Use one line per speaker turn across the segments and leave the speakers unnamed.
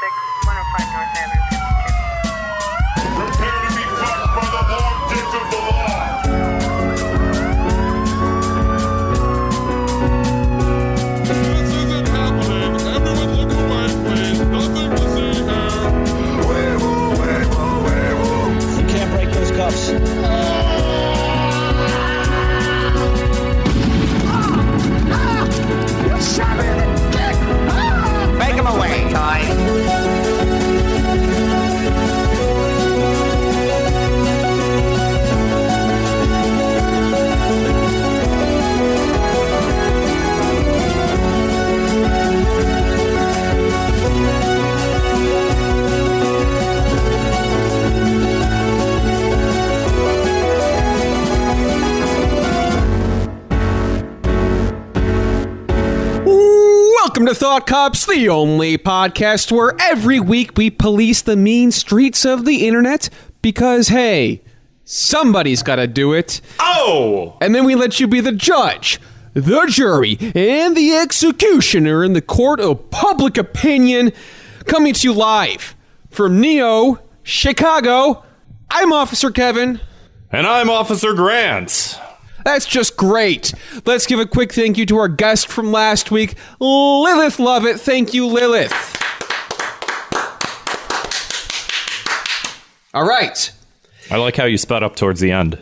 105 North Avenue, 52.
Prepare to be fucked by the long dick of the law.
This isn't happening. Everyone look away, please. Nothing to see here.
You can't break those cuffs.
Make him away, Ty.
Welcome to Thought Cops, the only podcast where every week we police the mean streets of the internet because, hey, somebody's got to do it.
Oh!
And then we let you be the judge, the jury, and the executioner in the court of public opinion. Coming to you live from Neo, Chicago, I'm Officer Kevin.
And I'm Officer Grant.
That's just great. Let's give a quick thank you to our guest from last week, Lilith Lovett. Thank you, Lilith. All right.
I like how you sped up towards the end.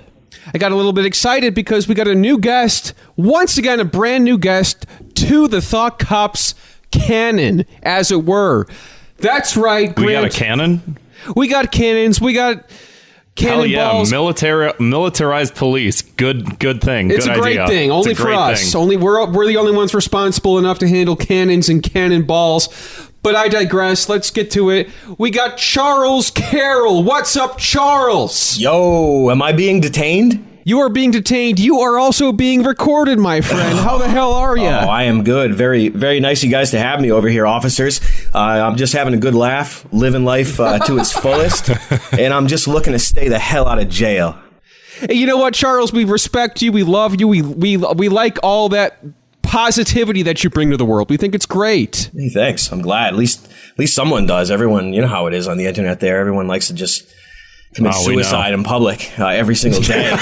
I got a little bit excited because we got a new guest, once again, a brand new guest to the Thought Cops canon, as it were. That's right, Grant.
We got a cannon?
We got cannons. We got cannonballs.
Hell yeah, militarized police. Good thing.
It's
Good
a great
idea.
thing, only
It's a
for
great
us.
thing.
Only we're the only ones responsible enough to handle cannons and cannonballs. But I digress. Let's get to it. We got Charls Carroll. What's up, Charles?
Yo, am I being detained?
You are being detained. You are also being recorded, my friend. How the hell are you?
Oh, I am good. Very, very nice of you guys to have me over here, officers. I'm just having a good laugh, living life to its fullest, and I'm just looking to stay the hell out of jail.
Hey, you know what, Charles? We respect you. We love you. We like all that positivity that you bring to the world. We think it's great.
Hey, thanks. I'm glad. At least someone does. Everyone, you know how it is on the internet there. Everyone likes to just commit suicide in public every single day and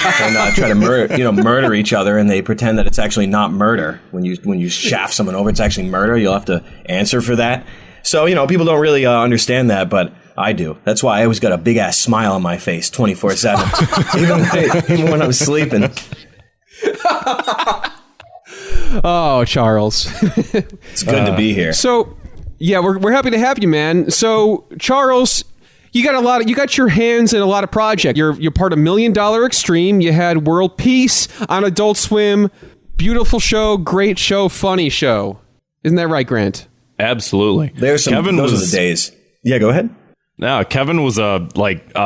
try to murder each other, and they pretend that it's actually not murder. When you shaft someone over, it's actually murder. You'll have to answer for that. So, people don't really understand that, but I do. That's why I always got a big ass smile on my face 24/7, even when I'm sleeping.
Oh, Charles.
It's good to be here.
So, yeah, we're happy to have you, man. So, Charles, you got your hands in a lot of projects. You're part of $1 Million Extreme. You had World Peace on Adult Swim. Beautiful show, great show, funny show. Isn't that right, Grant?
Absolutely.
Those are the days. Yeah, go ahead.
No, Kevin was a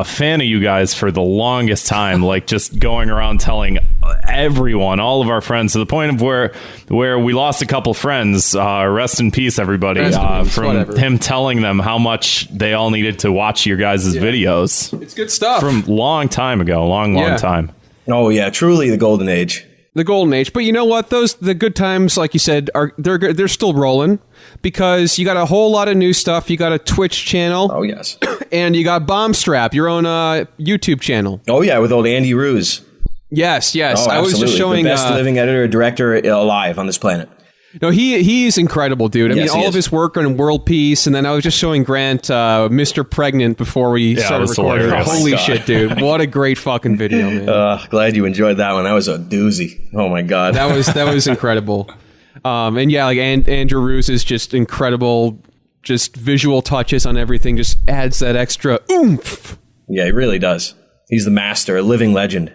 fan of you guys for the longest time, like just going around telling everyone, all of our friends, to the point of where we lost a couple friends. Rest in peace, everybody, from whatever. Him telling them how much they all needed to watch your guys' videos.
It's good stuff.
From long time ago, long time.
Oh yeah, truly the golden age.
The golden age. But you know what? The good times, like you said, they're still rolling because you got a whole lot of new stuff. You got a Twitch channel.
Oh, yes.
And you got Bombstrap, your own YouTube channel.
Oh, yeah, with old Andy Ruse.
Yes.
Oh,
I was just showing
the best living editor-director alive on this planet.
No, he's incredible, dude. I mean, all of his work on World Peace, and then I was just showing Grant Mr. Pregnant before we started recording. Holy shit, dude. What a great fucking video, man.
Glad you enjoyed that one. That was a doozy. Oh, my God.
That was incredible. And yeah, like Andrew Ruse is just incredible. Just visual touches on everything. Just adds that extra oomph.
Yeah, he really does. He's the master, a living legend.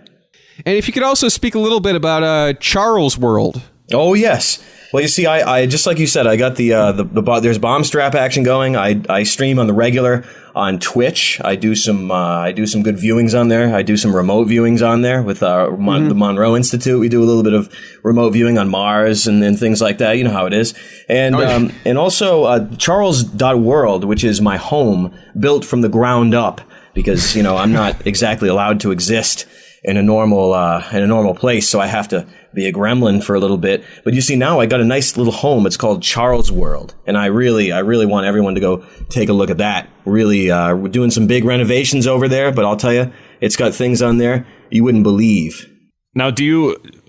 And if you could also speak a little bit about Charles World.
Oh, yes. Well, you see, I just like you said, I got the there's Bombstrap action going. I stream on the regular on Twitch. I do some good viewings on there. I do some remote viewings on there with the Monroe Institute. We do a little bit of remote viewing on Mars and things like that. You know how it is. And and also Charls.world, which is my home, built from the ground up because I'm not exactly allowed to exist in a normal place. So I have to be a gremlin for a little bit. But you see, now I got a nice little home. It's called Charles World. And I really want everyone to go take a look at that. Really, we're doing some big renovations over there, but I'll tell you, it's got things on there you wouldn't believe.
Now,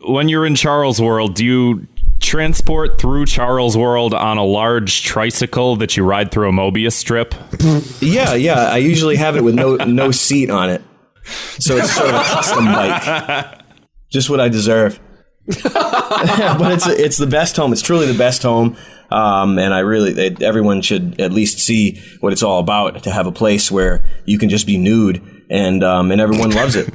when you're in Charles World, do you transport through Charles World on a large tricycle that you ride through a Mobius strip?
Yeah. I usually have it with no seat on it. So it's sort of a custom bike. Just what I deserve. But it's the best home. It's truly the best home. And everyone should at least see what it's all about, to have a place where you can just be nude and everyone loves it.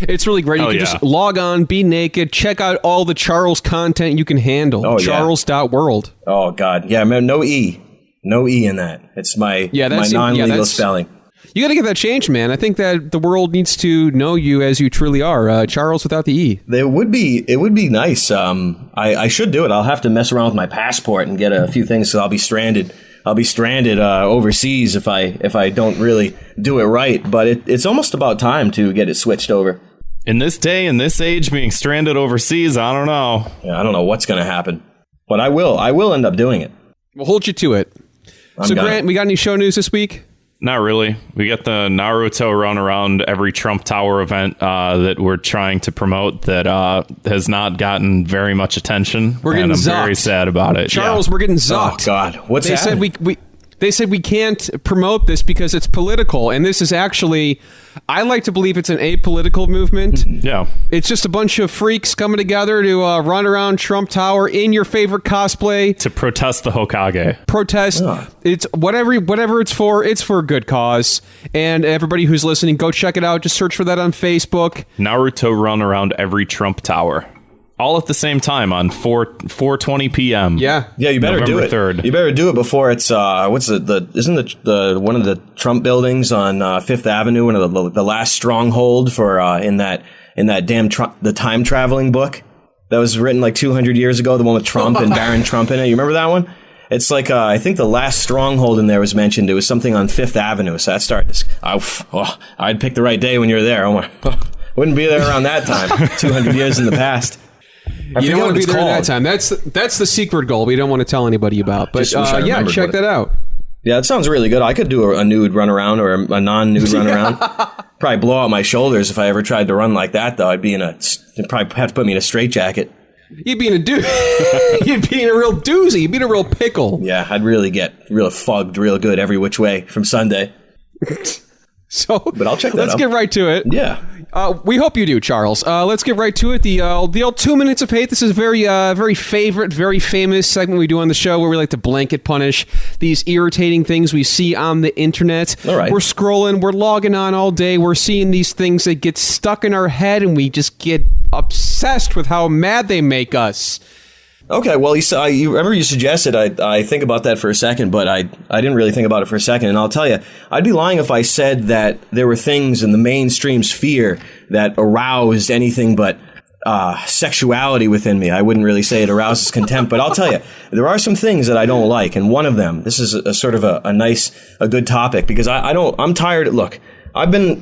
It's really great. You can just log on, be naked, check out all the Charles content you can handle. Charles.world.
Oh, God. Yeah, no E. No E in that. It's my non-legal spelling.
You got to get that changed, man. I think that the world needs to know you as you truly are. Charles without the E.
It would be nice. I should do it. I'll have to mess around with my passport and get a few things, so I'll be stranded. Overseas if I don't really do it right. But it's almost about time to get it switched over.
In this day, in this age, being stranded overseas, I don't know.
Yeah, I don't know what's going to happen. But I will end up doing it.
We'll hold you to it. Grant, we got any show news this week?
Not really. We got the Naruto run around every Trump Tower event that we're trying to promote that has not gotten very much attention.
We're getting zucked.
I'm very sad about it.
Charles, we're getting zucked.
Oh, God. What's happening?
They said we can't promote this because it's political, and this is actually, I like to believe it's an apolitical movement.
Yeah.
It's just a bunch of freaks coming together to run around Trump Tower in your favorite cosplay.
To protest the Hokage.
Protest. Oh. It's whatever it's for a good cause. And everybody who's listening, go check it out. Just search for that on Facebook.
Naruto run around every Trump Tower. All at the same time on 4:20 p.m.
Yeah,
you better do it. 3rd. You better do it before it's isn't the one of the Trump buildings on Fifth Avenue, one of the last stronghold for in that damn the time traveling book that was written like 200 years ago, the one with Trump and Barron Trump in it. You remember that one? It's like I think the last stronghold in there was mentioned. It was something on Fifth Avenue. So that started. I'd pick the right day when you're there. Wouldn't be there around that time. 200 years in the past.
You don't want to be there at that time. That's the secret goal we don't want to tell anybody about. But check that out.
Yeah, it sounds really good. I could do a nude run around or a non-nude run around. Probably blow out my shoulders if I ever tried to run like that, though. You'd probably have to put me in a straitjacket.
You'd be in a You'd be in a real doozy. You'd be in a real pickle.
Yeah, I'd really get real fugged real good every which way from Sunday.
But
I'll check that out.
Let's get right to it.
Yeah.
We hope you do, Charles. Let's get right to it. The old 2 minutes of hate. This is a very favorite, very famous segment we do on the show where we like to blanket punish these irritating things we see on the internet.
All right.
We're scrolling, we're logging on all day, we're seeing these things that get stuck in our head, and we just get obsessed with how mad they make us.
Okay, well, you remember you suggested I think about that for a second, but I didn't really think about it for a second. And I'll tell you, I'd be lying if I said that there were things in the mainstream sphere that aroused anything but sexuality within me. I wouldn't really say it arouses contempt, but I'll tell you, there are some things that I don't like. And one of them, this is a sort of a good topic, because I'm tired. Look, I've been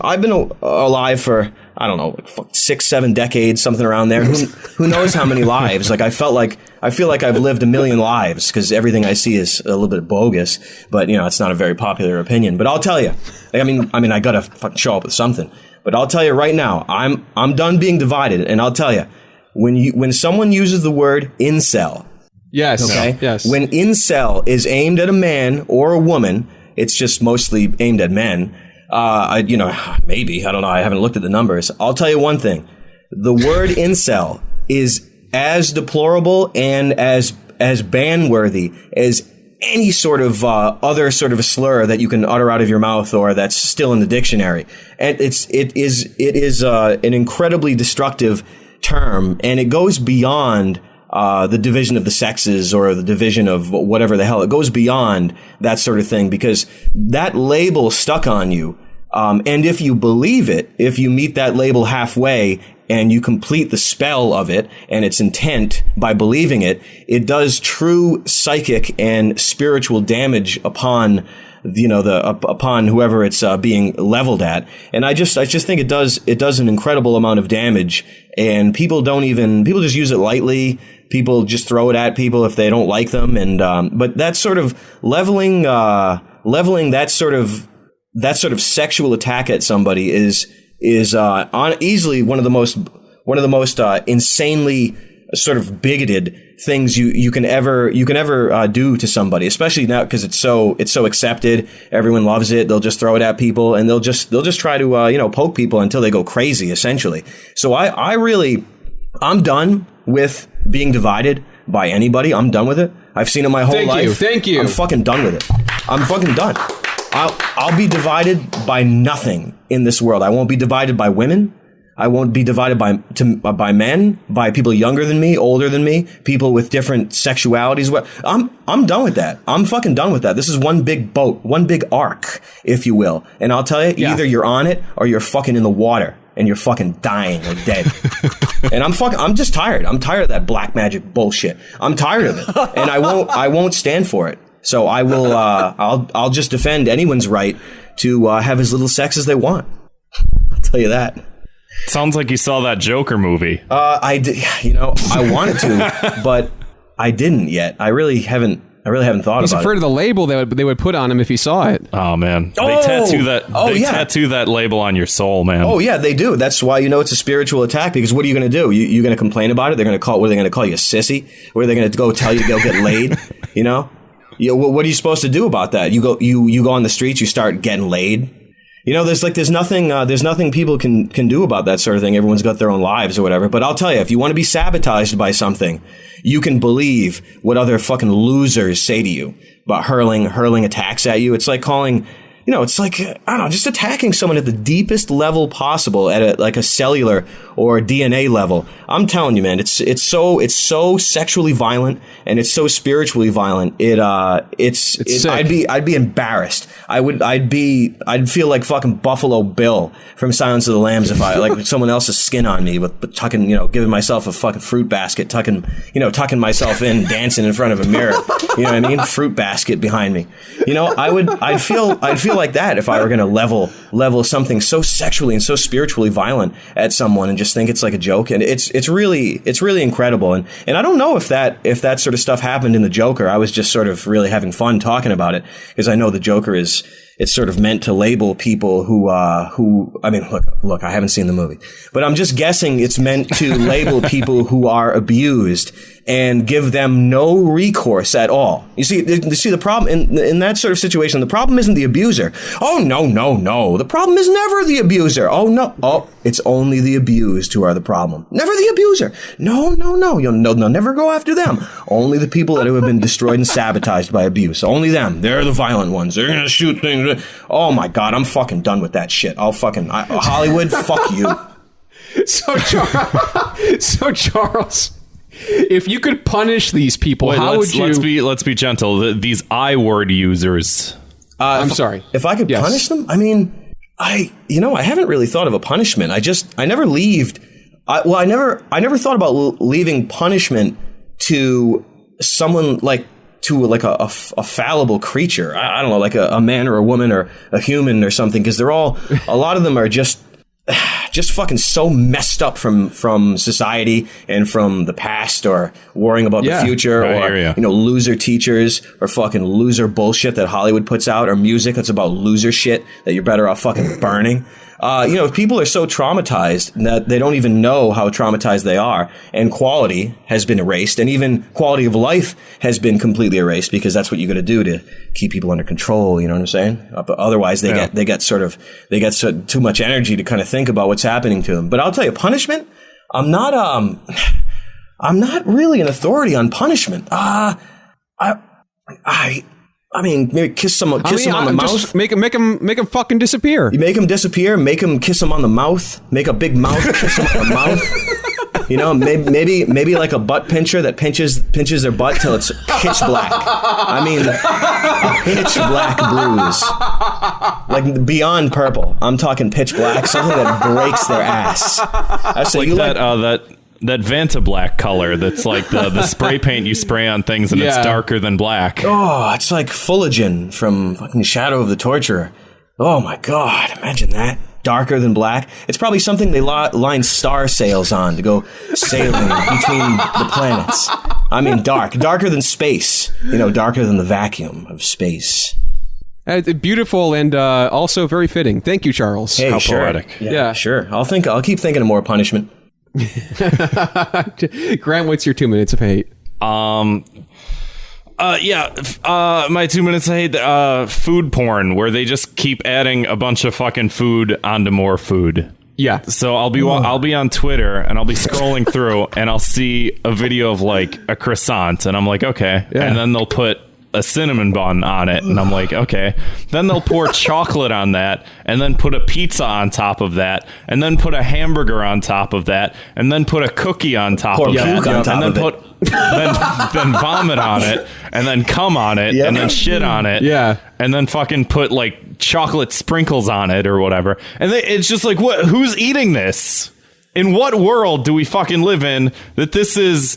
alive for, I don't know, like 6-7 decades, something around there. Who knows how many lives? Like I feel like I've lived a million lives, because everything I see is a little bit bogus. But it's not a very popular opinion. But I'll tell you, I mean, I gotta fucking show up with something. But I'll tell you right now, I'm done being divided. And I'll tell you, when someone uses the word incel,
yes,
okay,
yes,
when incel is aimed at a man or a woman, it's just mostly aimed at men. Maybe, I don't know. I haven't looked at the numbers. I'll tell you one thing. The word incel is as deplorable and as ban-worthy as any sort of other sort of a slur that you can utter out of your mouth or that's still in the dictionary. And it is an incredibly destructive term, and it goes beyond the division of the sexes or the division of whatever the hell. It goes beyond that sort of thing, because that label stuck on you. And if you believe it, if you meet that label halfway, and you complete the spell of it and its intent by believing it, it does true psychic and spiritual damage upon upon whoever it's being leveled at. And I just think it does an incredible amount of damage, and people just use it lightly. People just throw it at people if they don't like them. And but that sort of leveling that sort of sexual attack at somebody is easily one of the most insanely sort of bigoted things you can ever do to somebody, especially now because it's so accepted. Everyone loves it. They'll just throw it at people, and they'll just try to poke people until they go crazy, essentially. So I'm done with being divided by anybody. I'm done with it. I've seen it my whole life.
Thank you.
I'm fucking done with it. I'm fucking done. I'll be divided by nothing in this world. I won't be divided by women. I won't be divided by men, by people younger than me, older than me, people with different sexualities. I'm done with that. I'm fucking done with that. This is one big boat, one big arc, if you will. And I'll tell you, either you're on it or you're fucking in the water and you're fucking dying or dead. And I'm just tired. I'm tired of that black magic bullshit. I'm tired of it. And I won't stand for it. So I will, I'll just defend anyone's right to have as little sex as they want. I'll tell you that.
Sounds like you saw that Joker movie.
I did. I wanted to, but I didn't yet. I really haven't thought about it.
He's afraid of the label they would put on him if he saw it.
Oh man, they tattoo that label on your soul, man.
Oh yeah, they do. That's why it's a spiritual attack. Because what are you going to do? You're going to complain about it? What are they going to call you, a sissy? Or are they going to go tell you to go get laid? What are you supposed to do about that? You go on the streets, you start getting laid. There's nothing people can do about that sort of thing. Everyone's got their own lives or whatever. But I'll tell you, if you want to be sabotaged by something, you can believe what other fucking losers say to you about hurling attacks at you. It's like calling, it's like, I don't know, just attacking someone at the deepest level possible at a cellular or DNA level. I'm telling you, man, it's so sexually violent and it's so spiritually violent. I'd be embarrassed. I'd feel like fucking Buffalo Bill from Silence of the Lambs if I like someone else's skin on me with tucking, giving myself a fucking fruit basket, tucking myself in, dancing in front of a mirror. You know what I mean? Fruit basket behind me. I'd feel like that if I were going to level something so sexually and so spiritually violent at someone and just think it's like a joke. And it's really incredible. And I don't know if that sort of stuff happened in the Joker. I was just sort of really having fun talking about it because I know the Joker it's sort of meant to label people who I mean, look, I haven't seen the movie, but I'm just guessing it's meant to label people who are abused and give them no recourse at all. You see the problem in that sort of situation, the problem isn't the abuser. Oh, no. The problem is never the abuser. Oh, no. Oh, it's only the abused who are the problem. Never the abuser. No. You'll never go after them. Only the people that have been destroyed and sabotaged by abuse. Only them. They're the violent ones. They're going to shoot things. Oh, my God. I'm fucking done with that shit. Hollywood, fuck you.
So Charles, if you could punish these people, how would you?
Let's be gentle. These I word users.
I'm sorry.
If I could punish them, I mean, I haven't really thought of a punishment. I never thought about leaving punishment to someone like a fallible creature. I don't know, like a man or a woman or a human or something, because a lot of them are just fucking so messed up from society and from the past, or worrying about the future, or loser teachers, or fucking loser bullshit that Hollywood puts out, or music that's about loser shit that you're better off fucking burning. If people are so traumatized that they don't even know how traumatized they are, and quality has been erased, and even quality of life has been completely erased, because that's what you got to do to keep people under control. You know what I'm saying? But otherwise, they get too much energy to kind of think about what's happening to them. But I'll tell you, punishment. I'm not really an authority on punishment. I mean, maybe kiss him on the mouth.
Make him fucking disappear.
You make him disappear. Make him kiss him on the mouth. Make a big mouth. Kiss him on the mouth. You know, maybe like a butt pincher that pinches their butt till it's pitch black. I mean, a pitch black bruise, like beyond purple. I'm talking pitch black, something that breaks their ass. I say
Like
you
that Vanta black color that's like the spray paint you spray on things and it's darker than black.
Oh, it's like Fullerton from fucking Shadow of the Torturer. Oh my God, imagine that. Darker than black. It's probably something they line star sails on to go sailing between the planets. I mean, darker than space. You know, darker than the vacuum of space.
Beautiful and also very fitting. Thank you, Charles.
Hey,
How
sure.
poetic.
Yeah, sure. I'll keep thinking of more punishment.
Grant, what's your 2 minutes of hate?
My 2 minutes of hate, food porn, where they just keep adding a bunch of fucking food onto more food.
Yeah.
So I'll be on Twitter and I'll be scrolling through and I'll see a video of like a croissant and I'm like, okay.
Yeah.
And then they'll put a cinnamon bun on it and I'm like, okay. Then they'll pour chocolate on that and then put a pizza on top of that and then put a hamburger on top of that and then put a cookie on top of that and then vomit on it and then cum on it and then shit on it and then fucking put like chocolate sprinkles on it or whatever. And it's just like, what? Who's eating this? In what world do we fucking live in that this is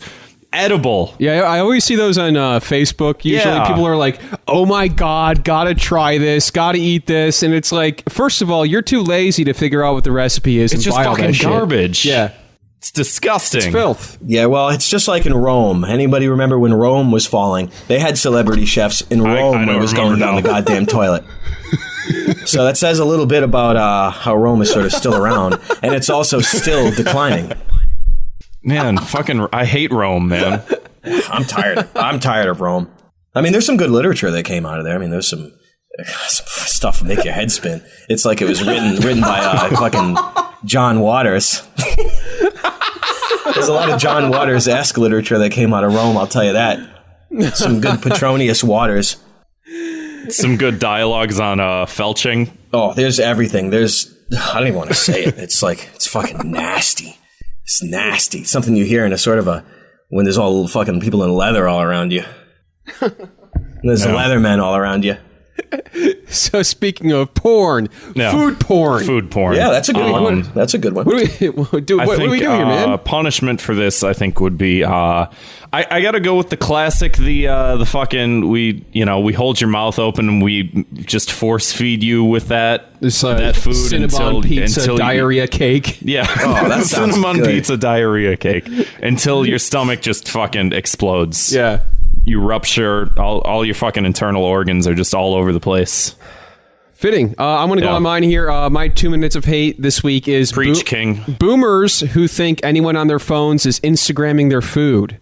edible?
Yeah, I always see those on Facebook. Usually people are like, oh my God, gotta try this, gotta eat this. And it's like, first of all, you're too lazy to figure out what the recipe is.
It's just fucking garbage.
Yeah.
It's disgusting.
It's filth.
Yeah, well, it's just like in Rome. Anybody remember when Rome was falling? They had celebrity chefs in Rome when it was going down the goddamn toilet. So that says a little bit about how Rome is sort of still around. And it's also still declining.
Man, fucking, I hate Rome, man.
I'm tired of Rome. I mean, there's some good literature that came out of there. I mean, there's some stuff to make your head spin. It's like it was written by fucking John Waters. There's a lot of John Waters-esque literature that came out of Rome, I'll tell you that. Some good Petronius Waters.
Some good dialogues on felching.
Oh, there's everything. I don't even want to say it. It's like, it's fucking nasty. It's nasty. It's something you hear in a sort of when there's all fucking people in leather all around you. There's leather men all around you.
So speaking of porn, food porn.
Yeah, that's a good one. That's a good one.
What do we do here, man?
Punishment for this, I think, would be I got to go with the classic. The fucking we hold your mouth open and we just force feed you with that food
Cinnabon pizza diarrhea cake.
Yeah,
that sounds
Cinnabon
good.
pizza diarrhea cake until your stomach just fucking explodes.
Yeah.
You rupture, all your fucking internal organs are just all over the place.
Fitting. I'm going to go on mine here. My 2 minutes of hate this week is
Preach, King.
Boomers who think anyone on their phones is Instagramming their food.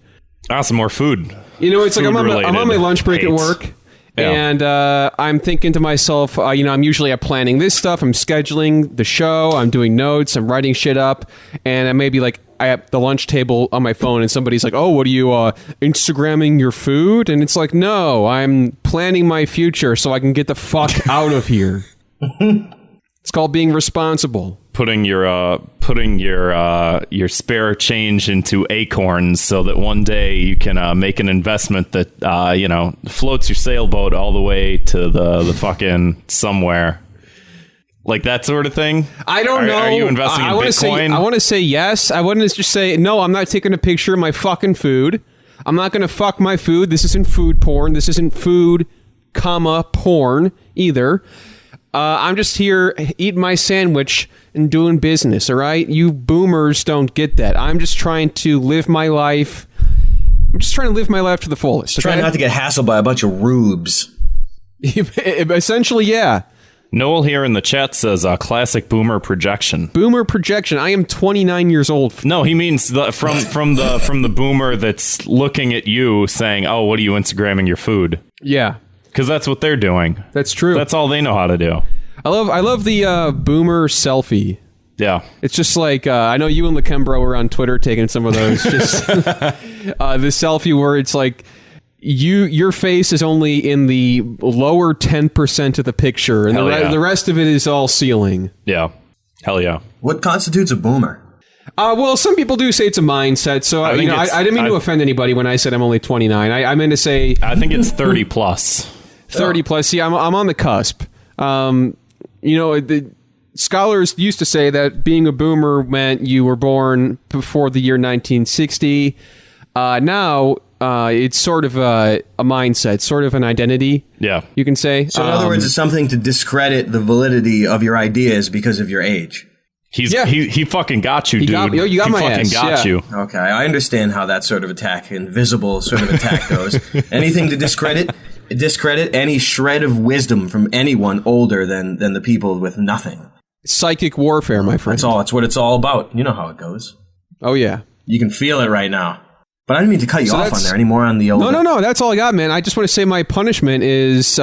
Some more food.
You know, it's like I'm on my lunch break
hate.
at work.
Yeah.
And I'm thinking to myself, I'm usually planning this stuff. I'm scheduling the show. I'm doing notes. I'm writing shit up. And I may be like at the lunch table on my phone and somebody's like, oh, what are you Instagramming your food? And it's like, no, I'm planning my future so I can get the fuck out of here. It's called being responsible.
Putting your spare change into acorns so that one day you can make an investment that floats your sailboat all the way to the fucking somewhere, like that sort of thing. I don't know. Are you investing in Bitcoin?
I want to say yes. I wouldn't just say no. I'm not taking a picture of my fucking food. I'm not going to fuck my food. This isn't food porn. This isn't food, porn either. I'm just here eating my sandwich and doing business, all right? You boomers don't get that. I'm just trying to live my life. I'm just trying to live my life to the fullest.
Trying not to get hassled by a bunch of rubes.
Essentially, yeah.
Noel here in the chat says classic boomer projection.
Boomer projection. I am 29 years old.
No, he means from the boomer that's looking at you saying, "Oh, what are you Instagramming your food?"
Yeah.
Because that's what they're doing.
That's true.
That's all they know how to do.
I love the boomer selfie.
Yeah.
It's just like, I know you and Lakembro were on Twitter taking some of those. Just the selfie where it's like, your face is only in the lower 10% of the picture, and the rest of it is all ceiling.
Yeah. Hell yeah.
What constitutes a boomer?
Well, some people do say it's a mindset, so I didn't mean to offend anybody when I said I'm only 29. I meant to say
I think it's 30 plus.
30 plus. See, I'm on the cusp. The scholars used to say that being a boomer meant you were born before the year 1960. Now it's sort of a mindset, sort of an identity.
Yeah,
you can say.
So in other words, it's something to discredit the validity of your ideas because of your age.
He fucking got you, dude.
You got my ass.
Got you.
Okay, I understand how that sort of attack, invisible sort of attack goes. Anything to discredit any shred of wisdom from anyone older than the people with nothing.
Psychic warfare, my friend.
That's what it's all about. You know how it goes.
Oh, yeah.
You can feel it right now. But I didn't mean to cut you off on there anymore on the old...
No, that's all I got, man. I just want to say my punishment is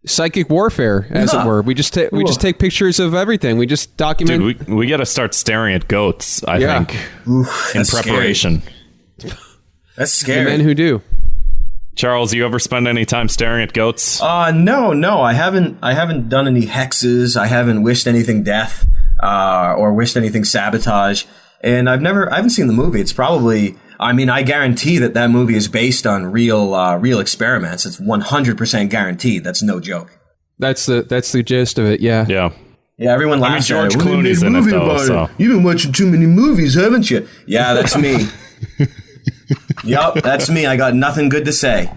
psychic warfare, as it were. We just take pictures of everything. We just document...
Dude, we got to start staring at goats, I think, in preparation.
Scary. That's scary.
The men who do.
Charles, you ever spend any time staring at goats?
No. I haven't done any hexes. I haven't wished anything death or wished anything sabotage. And I haven't seen the movie. It's probably... I guarantee that movie is based on real experiments. It's 100% guaranteed. That's no joke.
That's the gist of it. Yeah.
Yeah.
Yeah. Everyone laughs.
George Clooney's in it though. So.
You've been watching too many movies, haven't you? Yeah, that's me. Yup, that's me. I got nothing good to say.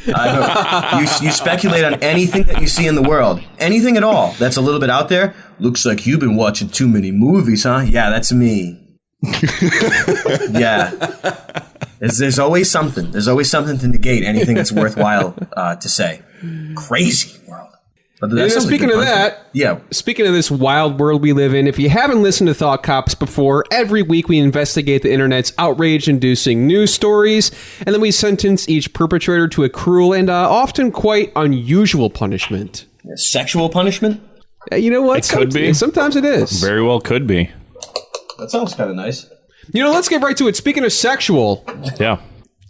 You speculate on anything that you see in the world, anything at all that's a little bit out there. Looks like you've been watching too many movies, huh? Yeah, that's me. Yeah, there's always something. There's always something to negate anything that's worthwhile to say. Crazy world. But
speaking of that, speaking of this wild world we live in, if you haven't listened to Thought Cops before, every week we investigate the internet's outrage-inducing news stories, and then we sentence each perpetrator to a cruel and often quite unusual punishment.
Sexual punishment?
You know what?
It could be.
Sometimes it is.
Very well could be.
That sounds kind of nice.
Let's get right to it. Speaking of sexual,
yeah,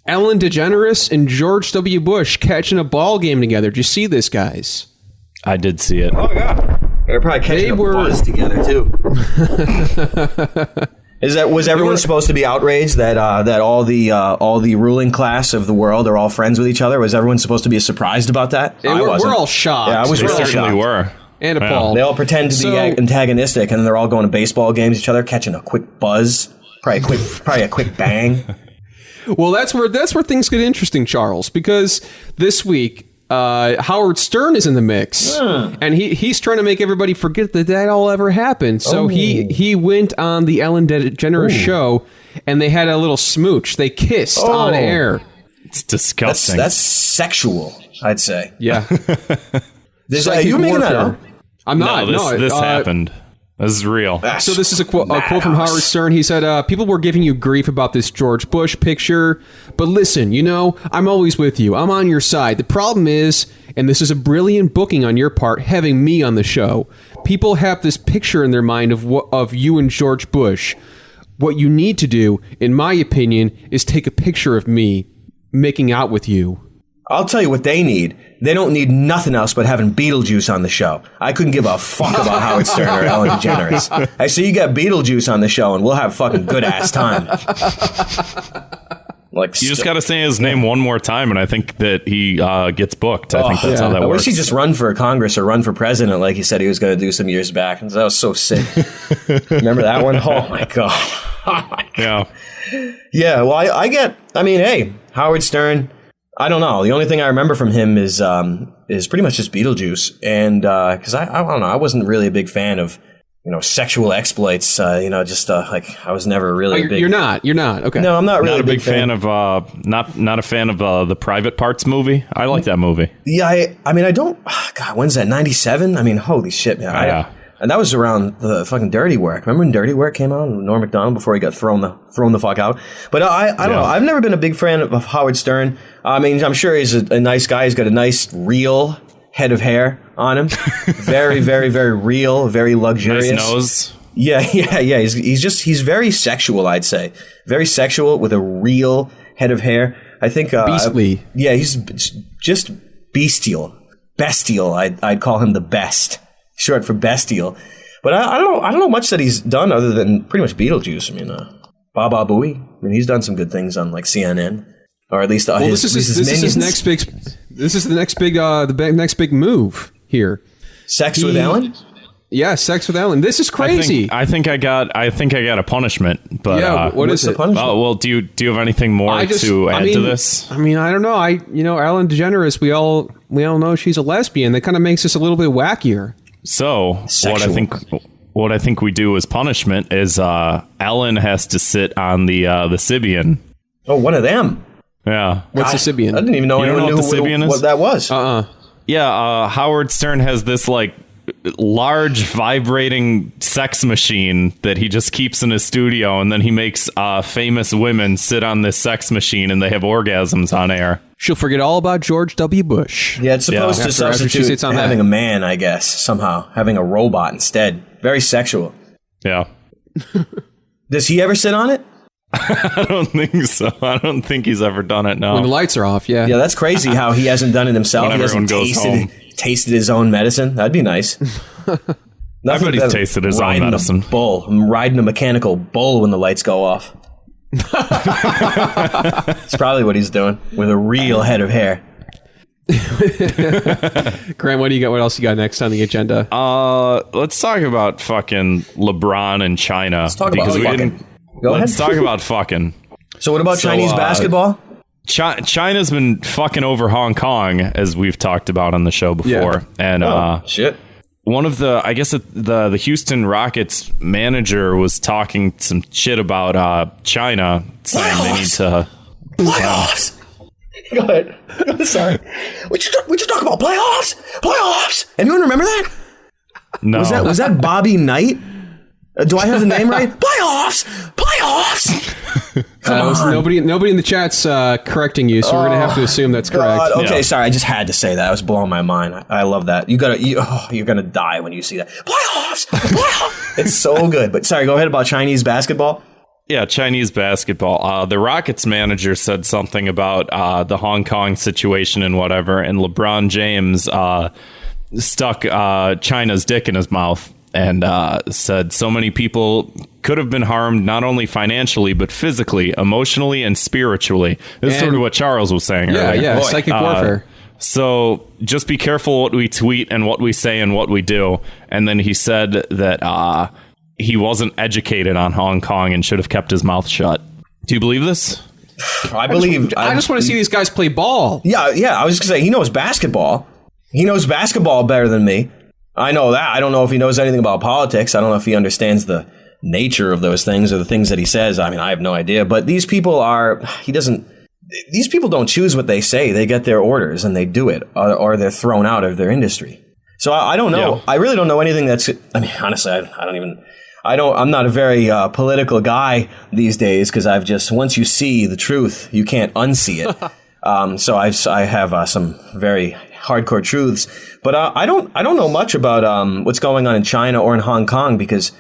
Ellen DeGeneres and George W. Bush catching a ball game together. Did you see this, guys?
I did see it.
Oh my god, they're probably catching a buzz together too. Was everyone supposed to be outraged that all the ruling class of the world are all friends with each other? Was everyone supposed to be surprised about that?
We're all shocked.
Yeah, I was
they
really
certainly
shocked.
were.
And appalled.
They all pretend to be antagonistic, and then they're all going to baseball games with each other, catching a quick buzz, probably a quick bang.
Well, that's where things get interesting, Charles, because this week Howard Stern is in the mix, and he's trying to make everybody forget that all ever happened. So he went on the Ellen DeGeneres show, and they had a little smooch. They kissed on air.
It's disgusting.
That's sexual, I'd say.
Yeah.
Are you making that up?
I'm not.
This happened. This is real.
So this is a quote from Howard Stern. He said, people were giving you grief about this George Bush picture. But listen, I'm always with you. I'm on your side. The problem is, and this is a brilliant booking on your part, having me on the show. People have this picture in their mind of you and George Bush. What you need to do, in my opinion, is take a picture of me making out with you.
I'll tell you what they need. They don't need nothing else but having Beetlejuice on the show. I couldn't give a fuck about Howard Stern or Ellen DeGeneres. I say you got Beetlejuice on the show and we'll have fucking good ass time.
You just got to say his name one more time, and I think that he gets booked. I think that's how that works.
I wish he'd just run for Congress or run for president like he said he was going to do some years back. And that was so sick. Remember that one? Oh, my God. Oh, my God. Yeah, well, hey, Howard Stern... I don't know. The only thing I remember from him is pretty much just Beetlejuice, and because I don't know, I wasn't really a big fan of sexual exploits. I was never really.
You're not. Okay.
No, I'm not really
not a big fan of not a fan of the Private Parts movie. I like that movie.
Yeah, I don't. God, when's that? 97? I mean, holy shit, man.
Yeah.
And that was around the fucking Dirty Work. Remember when Dirty Work came out? Norm Macdonald before he got thrown the fuck out. But I don't know. I've never been a big fan of Howard Stern. I mean, I'm sure he's a nice guy. He's got a nice, real head of hair on him. Very, very, very real. Very luxurious.
Nice nose.
Yeah. He's very sexual, I'd say. Very sexual with a real head of hair. I think
beastly.
He's just bestial. I'd call him the best. Short for bestial. But I don't know much that he's done other than pretty much Beetlejuice. I mean, Baba Booey. I mean, he's done some good things on like CNN, or at least
this is his next big. This is the next big move here.
Sex with Ellen.
Yeah, sex with Ellen. This is crazy.
I think I got a punishment. But
what is
the
it?
punishment?
Well, do you have anything more to add to this?
I mean, I don't know. Ellen DeGeneres. We all know she's a lesbian. That kind of makes this a little bit wackier.
So
Sexual.
what I think we do as punishment is Ellen has to sit on the Sibian.
Oh, one of them.
Yeah.
What's the Sibian?
I didn't even know
You don't
anyone
know
knew
what the Sibian is?
what that was.
Yeah, Howard Stern has this like large vibrating sex machine that he just keeps in his studio, and then he makes famous women sit on this sex machine and they have orgasms on air.
She'll forget all about George W. Bush.
Yeah, it's supposed to
After she
substitute
sits on
having
that.
a man, I guess, somehow. Having a robot instead. Very sexual.
Yeah.
Does he ever sit on it?
I don't think so. I don't think he's ever done it, no.
When the lights are off, yeah.
Yeah, that's crazy how he hasn't done it himself.
When
He hasn't
everyone goes home.
tasted his own medicine. That'd be nice.
I bet he's tasted his own
Riding a
medicine.
bull. I'm riding a mechanical bull when the lights go off. It's probably what he's doing with a real head of hair.
Grant, what do you got? What else you got next on the agenda?
Let's talk about fucking LeBron and China. Let's
talk about fucking. Go
Let's
ahead.
talk about fucking.
So what about Chinese basketball?
China's been fucking over Hong Kong, as we've talked about on the show before. And
Shit.
one of the, I guess the Houston Rockets manager was talking some shit about China, saying they need to
Playoffs. Go ahead. Sorry. We just talk about playoffs. Anyone remember that?
No.
Was that Bobby Knight? Do I have the name right? Playoffs. Come on.
Nobody in the chat's correcting you, so we're gonna have to assume that's correct.
God. Okay,
Yeah.
sorry. I just had to say that. I was blowing my mind. I love that. You're gonna die when you see that. Playoffs. It's so good. But sorry, go ahead about Chinese basketball.
Yeah, Chinese basketball. The Rockets manager said something about the Hong Kong situation and whatever, and LeBron James stuck China's dick in his mouth and said so many people could have been harmed not only financially, but physically, emotionally, and spiritually. This is sort of what Charles was saying earlier.
Yeah, psychic warfare.
So just be careful what we tweet and what we say and what we do. And then he said that he wasn't educated on Hong Kong and should have kept his mouth shut. Do you believe this?
I believe.
I just want to see these guys play ball.
Yeah. I was just gonna say he knows basketball. He knows basketball better than me. I know that. I don't know if he knows anything about politics. I don't know if he understands the nature of those things or the things that he says. I mean, I have no idea. But these people these people don't choose what they say. They get their orders and they do it, or they're thrown out of their industry. So I don't know.
Yeah.
I really don't know anything that's, I mean, honestly, I'm not a very political guy these days because once you see the truth, you can't unsee it. So I have some very hardcore truths, but I don't know much about what's going on in China or in Hong Kong because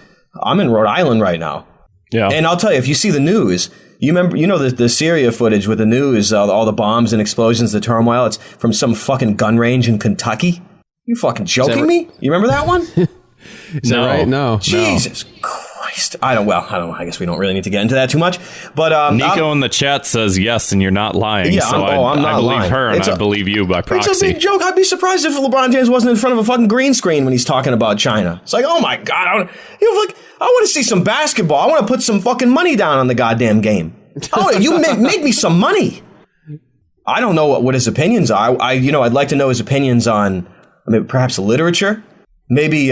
I'm in Rhode Island right now.
Yeah.
And I'll tell you, if you see the news, you know the Syria footage with the news, all the bombs and explosions, the turmoil. It's from some fucking gun range in Kentucky. You fucking joking me? You remember that one?
Is that right? No.
Jesus Christ. I don't know. I guess we don't really need to get into that too much. But
Nico in the chat says yes, and you're not lying.
Yeah,
so
I'm not
I believe
lying.
her, and I believe you by proxy.
It's a big joke. I'd be surprised if LeBron James wasn't in front of a fucking green screen when he's talking about China. It's like, oh my God, I want to see some basketball. I want to put some fucking money down on the goddamn game. Oh, you make me some money. I don't know what his opinions are. I'd like to know his opinions on perhaps literature. Maybe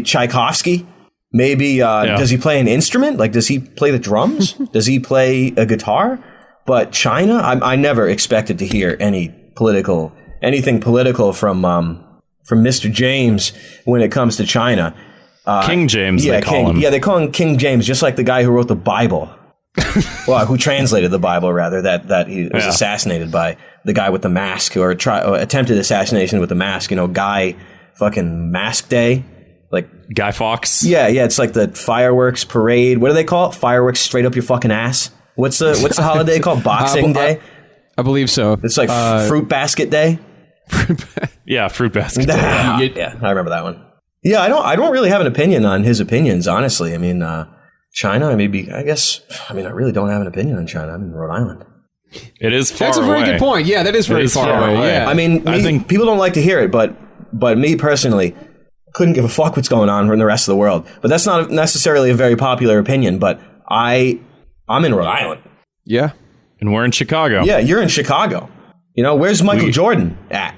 Tchaikovsky. Maybe does he play an instrument? Like, does he play the drums? Does he play a guitar? But China, I never expected to hear anything political from Mr. James when it comes to China.
King James, they call him.
Yeah, they call him King James, just like the guy who wrote the Bible. Well, who translated the Bible, rather, that he was assassinated by the guy with the mask, or attempted assassination with the mask. Guy fucking Mask Day. Like
Guy Fawkes.
Yeah, it's like the fireworks parade. What do they call it? Fireworks straight up your fucking ass. What's the holiday called? Boxing Day?
I believe so.
It's like Fruit Basket Day.
Yeah, Fruit Basket Day.
Yeah, I remember that one. Yeah, I don't really have an opinion on his opinions, honestly. I mean, China, I really don't have an opinion on China. I'm in Rhode Island.
It is far
That's a very
away.
good point. Yeah, that is very far away. Yeah.
I mean,
I think
people don't like to hear it, but me personally, couldn't give a fuck what's going on in the rest of the world. But that's not necessarily a very popular opinion, but I'm in Rhode Island.
Yeah.
And we're in Chicago.
Yeah, you're in Chicago. You know, where's Michael Jordan at?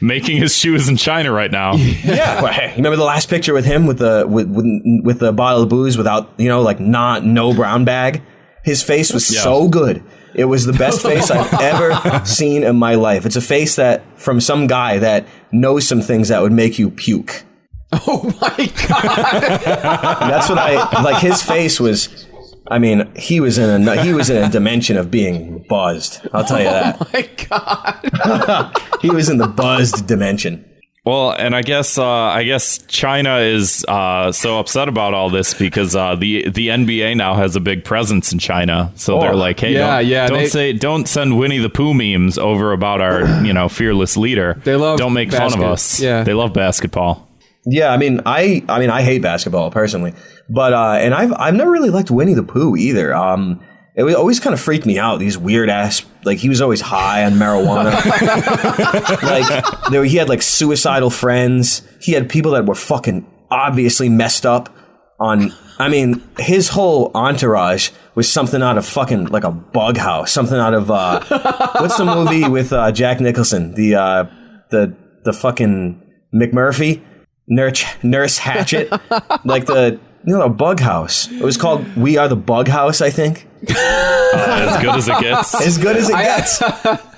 Making his shoes in China right now.
Yeah. Well, hey, you remember the last picture with him with the bottle of booze without, no brown bag? His face was so good. It was the best face I've ever seen in my life. It's a face from some guy that knows some things that would make you puke.
Oh my God.
That's what his face was. I mean, he was in a dimension of being buzzed. I'll tell you that.
Oh my God.
He was in the buzzed dimension.
Well, and I guess China is so upset about all this because the NBA now has a big presence in China. So they're like, hey, don't send Winnie the Pooh memes over about our fearless leader. Don't make fun of us.
Yeah.
They love basketball.
Yeah, I hate basketball personally, but and I've never really liked Winnie the Pooh either. It always kind of freaked me out. These weird ass, he was always high on marijuana. He had suicidal friends. He had people that were fucking obviously messed up on. I mean, his whole entourage was something out of fucking a bug house. Something out of what's the movie with Jack Nicholson? The fucking McMurphy. Nurse Hatchet, a bug house. It was called We Are the Bug House, I think.
As good as it gets.
As good as it gets.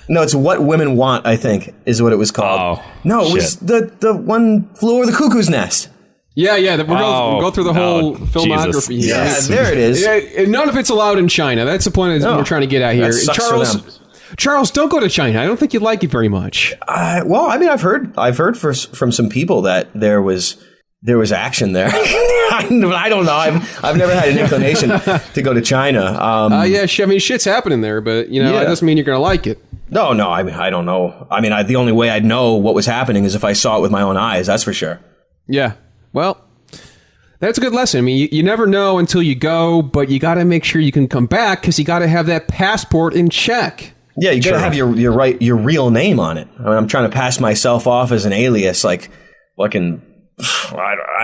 No, it's What Women Want, I think, is what it was called.
Oh,
no, it was the one Flew Over the Cuckoo's Nest.
Yeah. We'll go through the whole filmography here.
Yeah, there it is.
Yeah, none of it's allowed in China. That's the point we're trying to get at here.
That sucks for them.
Charles, don't go to China. I don't think you'd like it very much.
I've heard from some people that there was action there. I don't know. I've never had an inclination to go to China.
Shit's happening there, but it doesn't mean you're going to like it.
No. I mean, I don't know. I mean, the only way I'd know what was happening is if I saw it with my own eyes. That's for sure.
Yeah. Well, that's a good lesson. I mean, you never know until you go, but you got to make sure you can come back because you got to have that passport in check.
Yeah, you got to have your real name on it. I mean, I'm trying to pass myself off as an alias, I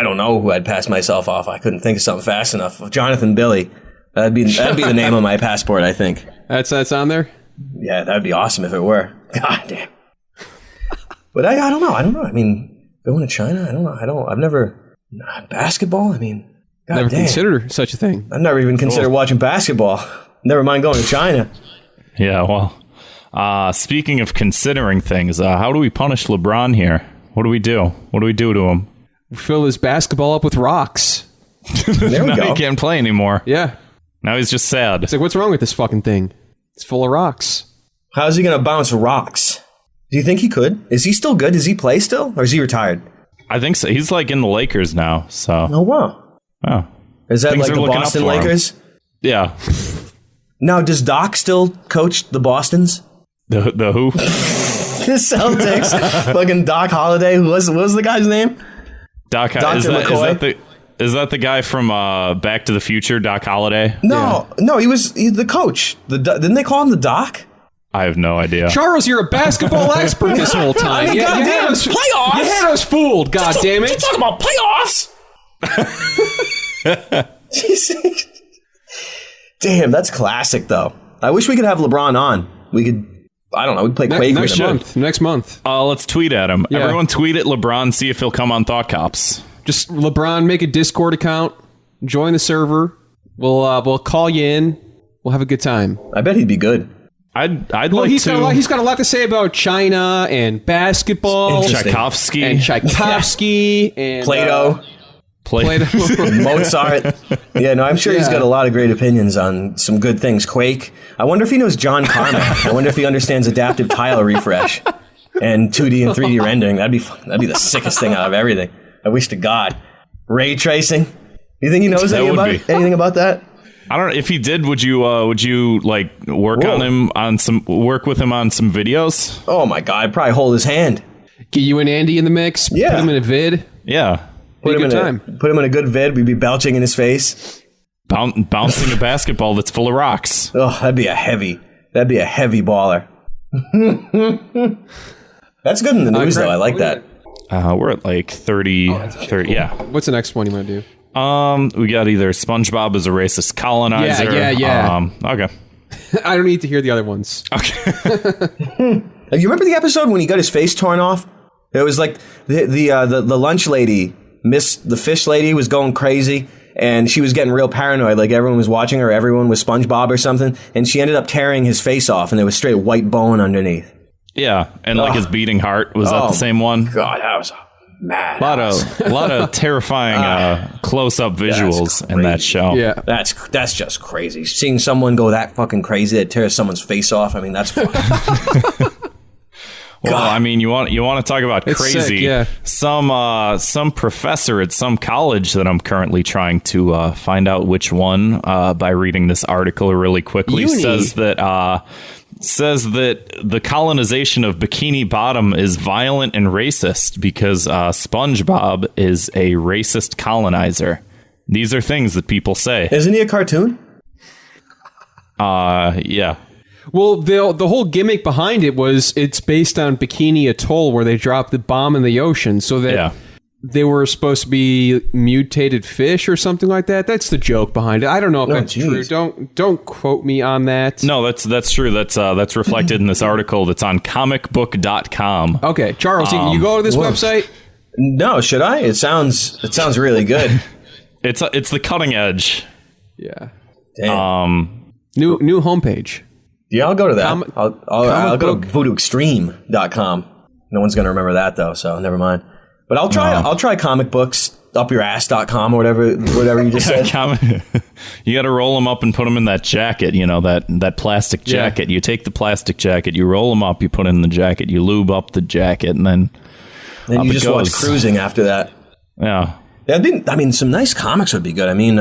don't know who I'd pass myself off. I couldn't think of something fast enough. Jonathan Billy. That'd be the name of my passport, I think.
That's on there?
Yeah, that'd be awesome if it were. God damn. But I don't know. I mean, going to China, I don't know. I've never basketball. I mean, God
never
damn.
considered such a thing.
I've never even considered watching basketball. Never mind going to China.
Yeah, well, speaking of considering things, how do we punish LeBron here? What do we do? What do we do to him?
We fill his basketball up with rocks.
There we
now
go.
he can't play anymore.
Yeah.
Now he's just sad.
It's like, what's wrong with this fucking thing? It's full of rocks.
How's he going to bounce rocks? Do you think he could? Is he still good? Does he play still? Or is he retired?
I think so. He's in the Lakers now. So.
Oh, wow.
Oh.
Is that
Things
like
are
the
looking
Boston
up for him.
Lakers?
Yeah.
Now, does Doc still coach the Bostons?
The who?
The Celtics. Fucking Doc Holliday. What was the guy's name?
Doc.
Dr. McCoy?
Is that the guy from Back to the Future, Doc Holliday?
No, he's the coach. Didn't they call him the Doc?
I have no idea.
Charles, you're a basketball expert this whole time.
I mean, goddamn, playoffs.
You had us fooled, goddammit.
You talking about playoffs? Damn, that's classic, though. I wish we could have LeBron on. We could, I don't know, we'd play Quake with him.
Next month.
Let's tweet at him.
Yeah.
Everyone tweet at LeBron, see if he'll come on Thought Cops.
Just LeBron, make a Discord account, join the server. We'll call you in. We'll have a good time.
I bet he'd be good.
I'd
Well,
like
he's
to.
got a lot to say about China and basketball
Tchaikovsky.
and Tchaikovsky and
Plato. Mozart. Yeah, no, I'm sure he's got a lot of great opinions on some good things. Quake. I wonder if he knows John Carmack. I wonder if he understands adaptive tile refresh and 2D and 3D rendering. That'd be the sickest thing out of everything. I wish to God. Ray tracing. You think he knows anything about that?
I don't know. If he did, would you like work with him on some videos?
Oh my God, I'd probably hold his hand.
Get you and Andy in the mix.
Yeah.
Put him in a vid.
Yeah.
Be a good time.
Put him in a good vid. We'd be belching in his face.
Bouncing a basketball that's full of rocks.
Oh, that'd be a heavy baller. That's good in the news, though. I like that.
We're at like 30, yeah.
What's the next one you want to do?
We got either SpongeBob as a racist colonizer.
Yeah.
Okay.
I don't need to hear the other ones.
Okay.
You remember the episode when he got his face torn off? It was like the lunch lady, the fish lady, was going crazy, and she was getting real paranoid. Like everyone was watching her, everyone was SpongeBob or something, and she ended up tearing his face off, and there was straight white bone underneath.
Yeah, and like his beating heart, was that the same one?
God, that was mad.
A lot of terrifying close-up visuals in that show.
Yeah,
that's just crazy. Seeing someone go that fucking crazy that tears someone's face off. I mean, that's fun.
Well, I mean, you want to talk about
It's
crazy?
sick, yeah.
Some professor at some college that I'm currently trying to find out which one by reading this article really quickly
Uni.
says that the colonization of Bikini Bottom is violent and racist because SpongeBob is a racist colonizer. These are things that people say.
Isn't he a cartoon?
Yeah.
Well, the whole gimmick behind it was it's based on Bikini Atoll, where they dropped the bomb in the ocean, so that they were supposed to be mutated fish or something like that. That's the joke behind it. I don't know if that's true. Don't quote me on that.
No, that's true. That's reflected in this article that's on comicbook.com.
Okay, Charles, you go to this website?
No, should I? It sounds really good.
It's the cutting edge.
Yeah.
Damn.
New homepage.
Yeah, I'll go to that. I'll go to voodooextreme.com. No one's going to remember that, though, so never mind. But I'll try comic books, upyourass.com or whatever you just said.
You got to roll them up and put them in that jacket, that plastic jacket. You take the plastic jacket, you roll them up, you put it in the jacket, you lube up the jacket, and then
you just watch Cruising after that.
Yeah.
I mean, some nice comics would be good. I mean,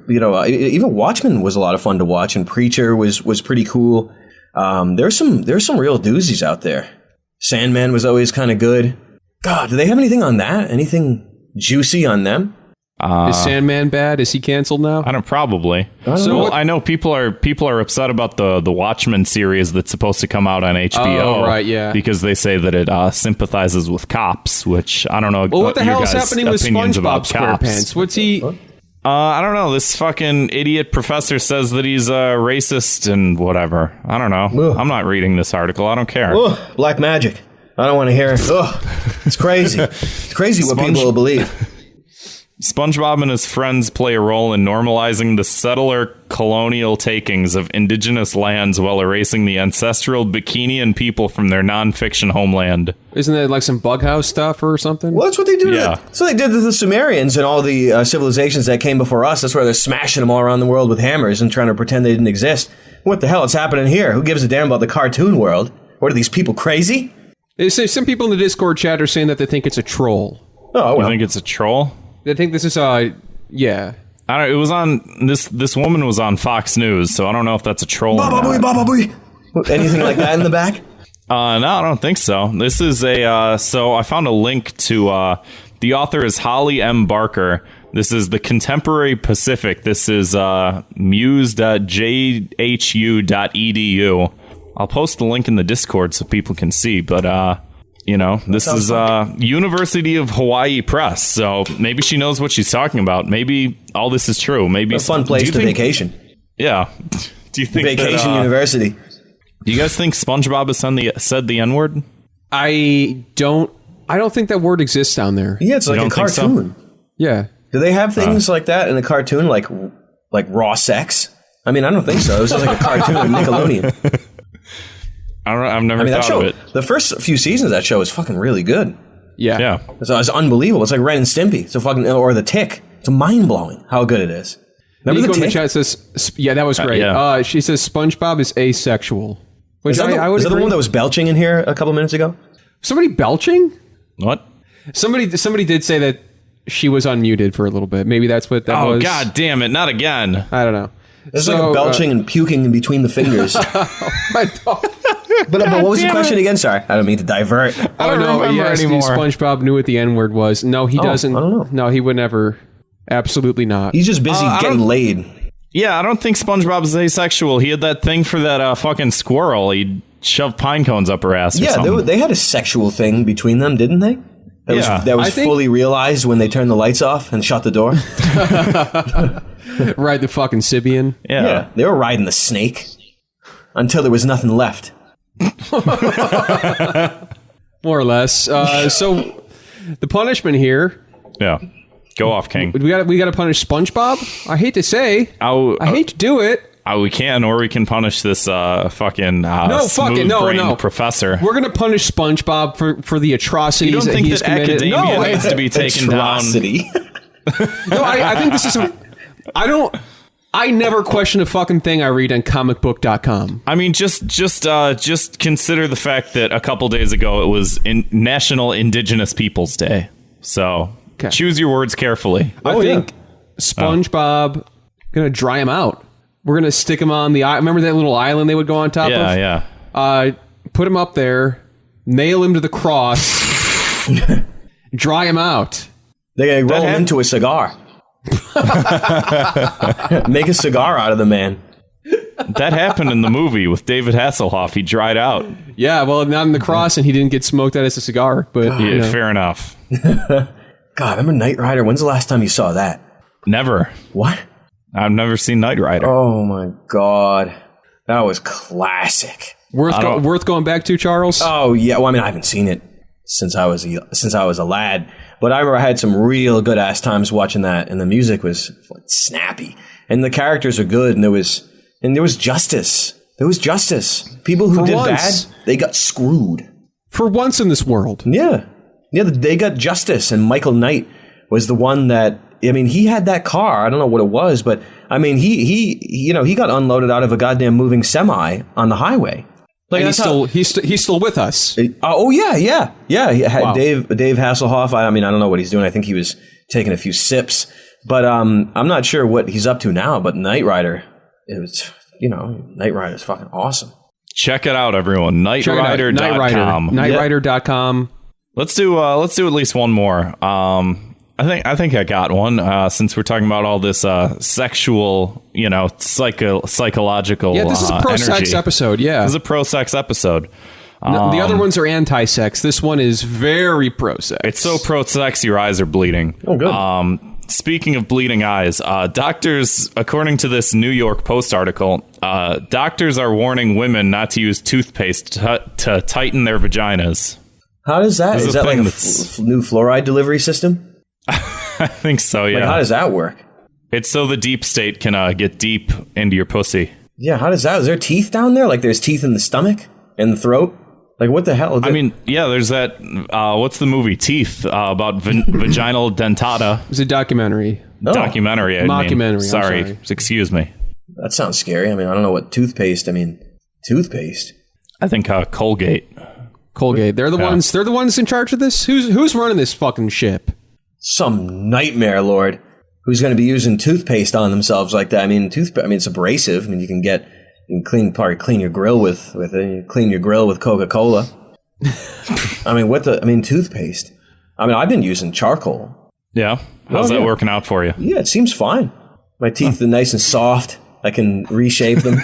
even Watchmen was a lot of fun to watch, and Preacher was pretty cool. There's some real doozies out there. Sandman was always kind of good. God, do they have anything on that? Anything juicy on them?
Is Sandman bad? Is he canceled now?
I don't probably. I know people are upset about the Watchmen series that's supposed to come out on HBO.
Oh, right, yeah.
Because they say that it sympathizes with cops, which I don't know.
Well, what the hell is happening with
opinions
SpongeBob SquarePants? What's he?
I don't know. This fucking idiot professor says that he's racist and whatever. I don't know.
Ugh.
I'm not reading this article. I don't care.
Ugh, black magic. I don't want to hear it. Ugh, it's crazy. It's crazy what people will believe.
SpongeBob and his friends play a role in normalizing the settler colonial takings of indigenous lands while erasing the ancestral Bikinian people from their non-fiction homeland.
Isn't that like some Bughouse stuff or something?
Well, that's what they do.
Yeah.
That's what they did to the Sumerians and all the civilizations that came before us. That's where they're smashing them all around the world with hammers and trying to pretend they didn't exist. What the hell is happening here? Who gives a damn about the cartoon world? What are these people, crazy?
Some people in the Discord chat are saying that they think it's a troll.
Oh, well.
You think it's a troll?
They think this is yeah.
I don't. It was on this woman was on Fox News, so I don't know if that's a troll.
Baba booey. Anything like that in the back?
No, I don't think so. This is a. So I found a link to. The author is Holly M. Barker. This is the Contemporary Pacific. This is muse.jhu.edu. I'll post the link in the Discord so people can see, but. This is University of Hawaii Press, so maybe she knows what she's talking about. Maybe all this is true. Maybe
a fun place to vacation.
Yeah. Do you think
Vacation University?
Do you guys think SpongeBob has said the N-word?
I don't think that word exists down there.
Yeah, it's like a cartoon.
So? Yeah.
Do they have things like that in a cartoon, like raw sex? I mean, I don't think so. It was just like a cartoon on Nickelodeon.
I've never thought of it.
The first few seasons of that show is fucking really good.
Yeah.
So it's unbelievable. It's like Ren and Stimpy. It's or The Tick. It's mind blowing how good it is. Remember
Nico
The Tick?
in the chat says, yeah, that was great.
Yeah.
She says SpongeBob is asexual. Which
is that the one that was belching in here a couple minutes ago?
Somebody belching?
What?
Somebody did say that she was unmuted for a little bit. Maybe that's what that was.
Oh, God damn it. Not again.
I don't know.
It's like a belching and puking in between the fingers. But what was the question again? Sorry, I don't mean to divert.
I don't
know. He
remember
asked
anymore.
if SpongeBob knew what the N-word was. No, he doesn't.
I don't know.
No, he would never. Absolutely not.
He's just busy getting laid.
Yeah, I don't think SpongeBob's asexual. He had that thing for that fucking squirrel. He shoved pine cones up her ass. Or
Yeah,
something.
they had a sexual thing between them, didn't they? That was
I think-
fully realized when they turned the lights off and shut the door.
Ride the fucking Sibian.
Yeah.
They were riding the snake until there was nothing left.
More or less. So the punishment here,
Yeah. Go off, King.
we got to punish SpongeBob. I hate to say, I hate to do it.
We can, or we can punish this fucking smooth-brained professor.
We're gonna punish SpongeBob for the atrocities
You don't
that
think
he's
that
committed.
academia
No,
needs to be taken down?
Atrocity.
no, I think this is. I never question a fucking thing I read on comicbook.com.
I mean, just consider the fact that a couple days ago it was National Indigenous Peoples Day. So choose your words carefully.
I think SpongeBob gonna dry him out. We're gonna stick him on the. Remember that little island they would go on top of?
Yeah.
Put him up there, nail him to the cross, dry him out.
They roll him into a cigar. Make a cigar out of the man.
That happened in the movie with David Hasselhoff. He dried out.
Yeah, well, not in the cross, and he didn't get smoked out as a cigar. But
Yeah, fair enough.
God, remember Knight Rider? When's the last time you saw that?
Never.
What?
I've never seen Knight Rider.
Oh my God, that was classic.
worth going back to, Charles.
Oh yeah, well I mean I haven't seen it since I was a lad, but I remember I had some real good ass times watching that, and the music was snappy, and the characters are good, and there was justice. There was justice. People who did bad, they got screwed.
For once in this world.
Yeah, they got justice, and Michael Knight was the one that. I mean, he had that car. I don't know what it was, but I mean, he got unloaded out of a goddamn moving semi on the highway. Like
and he's still with us.
Oh yeah. He had
Wow.
Dave Hasselhoff. I mean, I don't know what he's doing. I think he was taking a few sips, but I'm not sure what he's up to now. But Knight Rider, Knight Rider is fucking awesome.
Check it out, everyone. KnightRider.com.
KnightRider.com.
Let's do at least one more. I think I got one. Since we're talking about all this sexual, psychological.
Yeah, this is a pro-sex episode. Yeah,
this is a pro-sex episode.
The other ones are anti-sex. This one is very pro-sex.
It's so pro-sex, your eyes are bleeding.
Oh, good.
Speaking of bleeding eyes, doctors, according to this New York Post article, doctors are warning women not to use toothpaste to tighten their vaginas.
How does that?
There's
Is
a
that like
thing
a new fluoride delivery system?
I think so, yeah.
Like, how does that work?
It's so the deep state can get deep into your pussy.
Yeah, how does that? Is there teeth down there? Like there's teeth in the stomach and the throat? Like what the hell?
I mean, yeah, there's that. What's the movie Teeth about vaginal dentata?
It's a documentary.
No.
Documentary.
Mockumentary, I'm
Sorry.
sorry.
Excuse me.
That sounds scary. I mean, I don't know what toothpaste. I mean, toothpaste.
I think Colgate.
Colgate. They're the ones. They're the ones in charge of this. Who's running this fucking ship?
Some nightmare lord who's going to be using toothpaste on themselves like that. I mean, it's abrasive. I mean, you can clean your grill with it. You clean your grill with Coca-Cola. I mean, toothpaste. I mean, I've been using charcoal.
Yeah. How's that working out for you?
Yeah, it seems fine. My teeth are nice and soft. I can reshape them.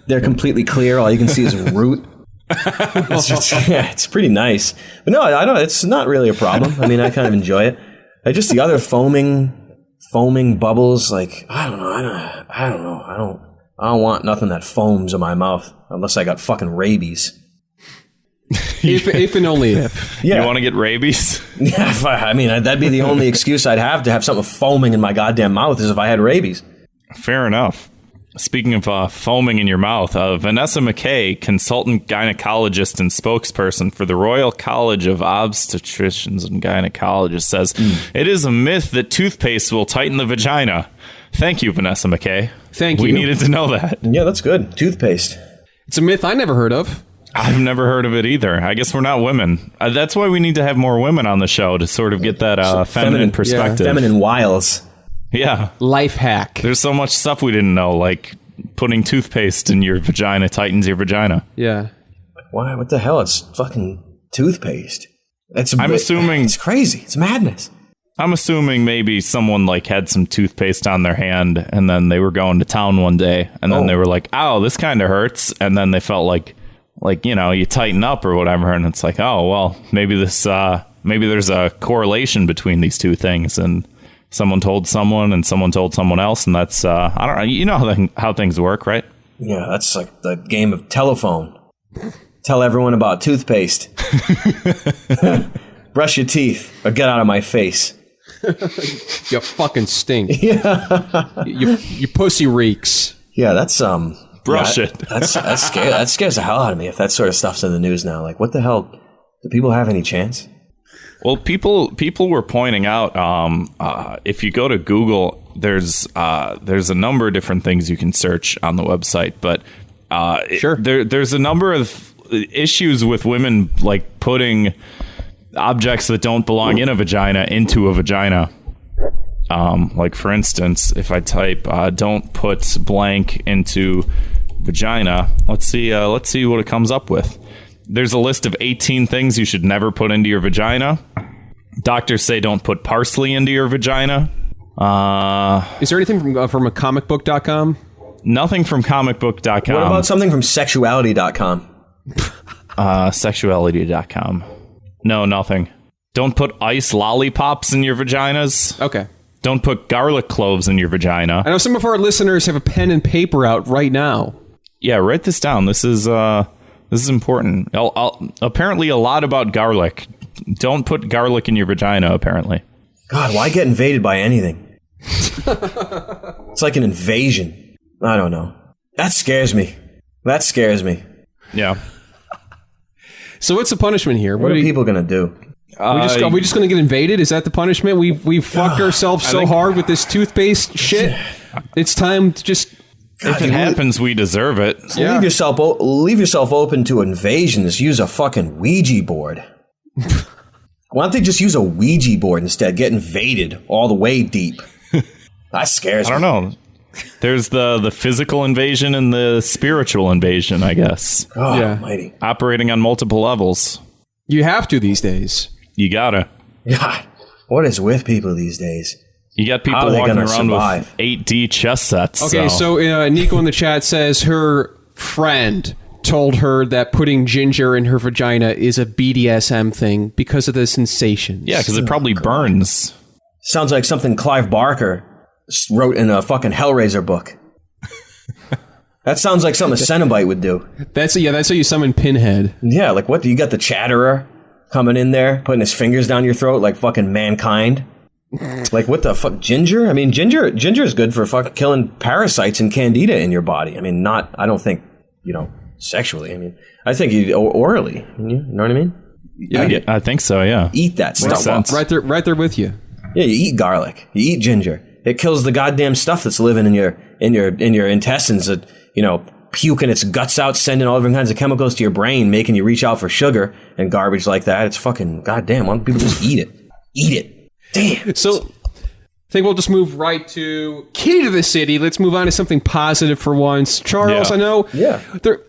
They're completely clear. All you can see is root. It's pretty nice. But no, I don't. It's not really a problem. I mean, I kind of enjoy it. Just the other foaming bubbles. Like I don't know. I don't want nothing that foams in my mouth unless I got fucking rabies.
If and only if.
Yeah.
You want to get rabies?
Yeah. I mean, that'd be the only excuse I'd have to have something foaming in my goddamn mouth is if I had rabies.
Fair enough. Speaking of foaming in your mouth, Vanessa McKay, consultant gynecologist and spokesperson for the Royal College of Obstetricians and Gynecologists, says it is a myth that toothpaste will tighten the vagina. Thank you, Vanessa McKay.
Thank you.
We needed to know that.
Yeah, that's good. Toothpaste.
It's a myth I never heard of.
I've never heard of it either. I guess we're not women. That's why we need to have more women on the show to sort of get that feminine perspective.
Feminine wiles.
Yeah.
Life hack.
There's so much stuff we didn't know, like putting toothpaste in your vagina tightens your vagina.
Yeah.
Why? What the hell? It's fucking toothpaste.
I'm assuming
it's crazy. It's madness.
I'm assuming maybe someone like had some toothpaste on their hand, and then they were going to town one day, and then they were like, "Oh, this kind of hurts," and then they felt like you tighten up or whatever, and it's like, "Oh, well, maybe there's a correlation between these two things," and someone told someone, and someone told someone else, and that's I don't know. You know how things work, right?
Yeah, that's like the game of telephone. Tell everyone about toothpaste. Brush your teeth or get out of my face.
You fucking stink. Yeah. Your pussy reeks.
Yeah, that's
Brush it.
That's scary. That scares the hell out of me if that sort of stuff's in the news now. Like, what the hell? Do people have any chance?
Well, people were pointing out if you go to Google, there's a number of different things you can search on the website, but
sure,
there's a number of issues with women like putting objects that don't belong in a vagina into a vagina. Like for instance, if I type "don't put blank into vagina," let's see what it comes up with. There's a list of 18 things you should never put into your vagina. Doctors say don't put parsley into your vagina.
Is there anything from a comicbook.com?
Nothing from comicbook.com.
What about something from sexuality.com?
Sexuality.com. No, nothing. Don't put ice lollipops in your vaginas.
Okay.
Don't put garlic cloves in your vagina.
I know some of our listeners have a pen and paper out right now.
Yeah, write this down. This is important. Apparently a lot about garlic. Don't put garlic in your vagina, apparently.
God, why get invaded by anything? It's like an invasion. I don't know. That scares me.
Yeah.
So what's the punishment here?
What are people going to do?
Are we just going to get invaded? Is that the punishment? We've fucked ourselves so hard with this toothpaste shit. It's time to just...
If it happens, we deserve it.
So leave yourself open to invasions. Use a fucking Ouija board. Why don't they just use a Ouija board instead? Get invaded all the way deep. That scares me.
I don't know. There's the physical invasion and the spiritual invasion, I guess.
Oh, yeah. Almighty.
Operating on multiple levels.
You have to these days.
You gotta.
God, what is with people these days?
You got people walking around with 8D chess sets.
Okay, so Nico in the chat says her friend told her that putting ginger in her vagina is a BDSM thing because of the sensations.
Yeah, because it probably burns.
Sounds like something Clive Barker wrote in a fucking Hellraiser book. That sounds like something a Cenobite would do.
That's how you summon Pinhead.
Yeah, like what? You got the Chatterer coming in there, putting his fingers down your throat like fucking Mankind. Like what the fuck? Ginger? I mean, ginger is good for fucking killing parasites and candida in your body. I mean, I don't think, sexually. I mean, I think orally. You know what I mean?
Yeah, I think so, yeah.
Eat that stuff.
Right there with you.
Yeah, you eat garlic. You eat ginger. It kills the goddamn stuff that's living in your intestines that, puking its guts out, sending all different kinds of chemicals to your brain, making you reach out for sugar and garbage like that. It's fucking goddamn. Why don't people just eat it? Eat it. Damn.
So I think we'll just move right to key to the city. Let's move on to something positive for once. Charles,
yeah.
I know.
Yeah.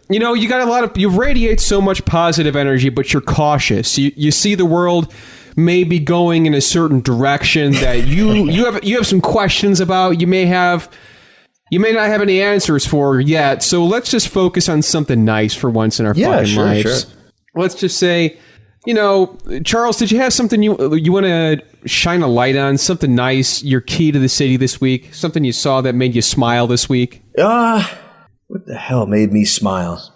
You got you radiate so much positive energy, but you're cautious. You see the world maybe going in a certain direction that you have some questions about. You may not have any answers for yet. So let's just focus on something nice for once in our fucking lives.
Sure.
Let's just say, Charles, did you have something you want to shine a light on? Something nice, your key to the city this week? Something you saw that made you smile this week?
What the hell made me smile?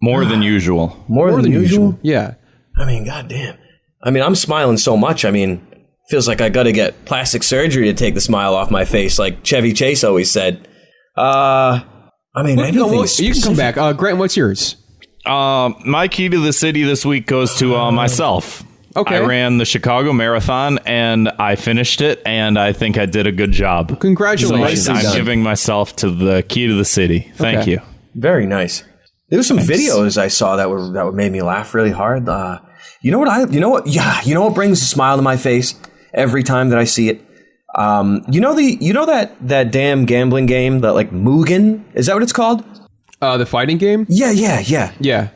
More than usual.
More than usual?
Yeah.
I mean, goddamn. I mean, I'm smiling so much. I mean, feels like I got to get plastic surgery to take the smile off my face, like Chevy Chase always said. I mean,
you can come back. Grant, what's yours?
My key to the city this week goes to myself.
Okay.
I ran the Chicago Marathon, and I finished it, and I think I did a good job.
Congratulations.
So I'm giving myself to the key to the city. Thank you.
Very nice. There were some videos I saw that made me laugh really hard. You know what brings a smile to my face every time that I see it? You know that damn gambling game, that like Mugen? Is that what it's called?
The fighting game?
Yeah.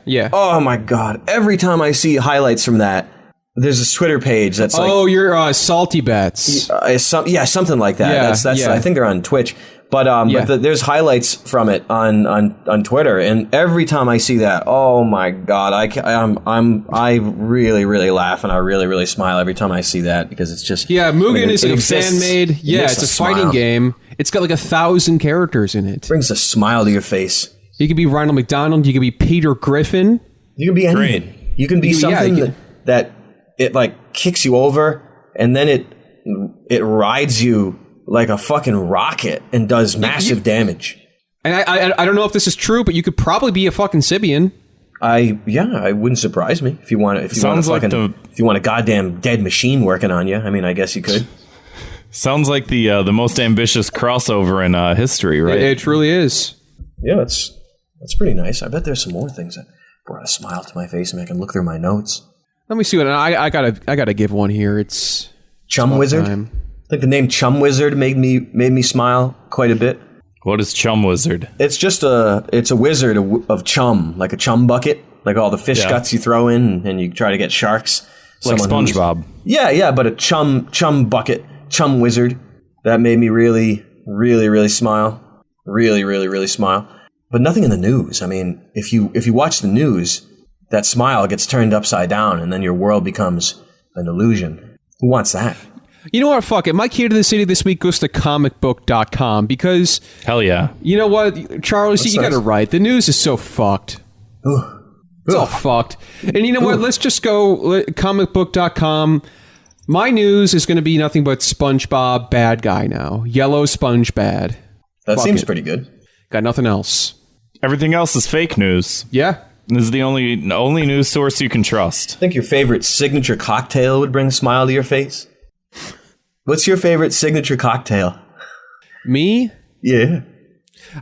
Yeah.
Oh my god! Every time I see highlights from that, there's a Twitter page that's like,
oh, you're salty bets.
Something like that.
Yeah,
That's
yeah.
I think they're on Twitch. But there's highlights from it on Twitter, and every time I see that, oh my god, I really really laugh and I really really smile every time I see that, because it's just
Mugen is
it
a
exists.
fan made. Yeah,
makes
it's
a
a fighting
smile.
game. It's got like 1,000 characters in it.
Brings a smile to your face.
You could be Ronald McDonald. You could be Peter Griffin.
You can be anything. You can be something that it like kicks you over, and then it rides you like a fucking rocket and does massive damage.
And I don't know if this is true, but you could probably be a fucking Sibian.
It wouldn't surprise me if you want a goddamn dead machine working on you. I mean, I guess you could.
Sounds like the most ambitious crossover in history, right?
It truly is.
Yeah, that's pretty nice. I bet there's some more things that brought a smile to my face, and I can look through my notes.
Let me see what I gotta give one here. It's
Chum Wizard.
time.
I think the name Chum Wizard made me smile quite a bit.
What is Chum Wizard?
It's just a wizard of chum, like a chum bucket, like all the fish guts you throw in, and you try to get sharks.
Like SpongeBob.
Yeah, but a chum bucket, Chum Wizard. That made me really, really, really smile. Really, really, really smile. But nothing in the news. I mean, if you watch the news, that smile gets turned upside down, and then your world becomes an illusion. Who wants that?
You know what? Fuck it. My key to the city this week goes to comicbook.com because...
Hell yeah.
You know what, Charles? You got it right. The news is so fucked. It's all fucked. And you know what? Let's just go comicbook.com. My news is going to be nothing but SpongeBob bad guy now. Yellow sponge bad.
That seems pretty good.
Got nothing else.
Everything else is fake news.
Yeah.
This is the only news source you can trust.
I think your favorite signature cocktail would bring a smile to your face. What's your favorite signature cocktail?
Me?
Yeah.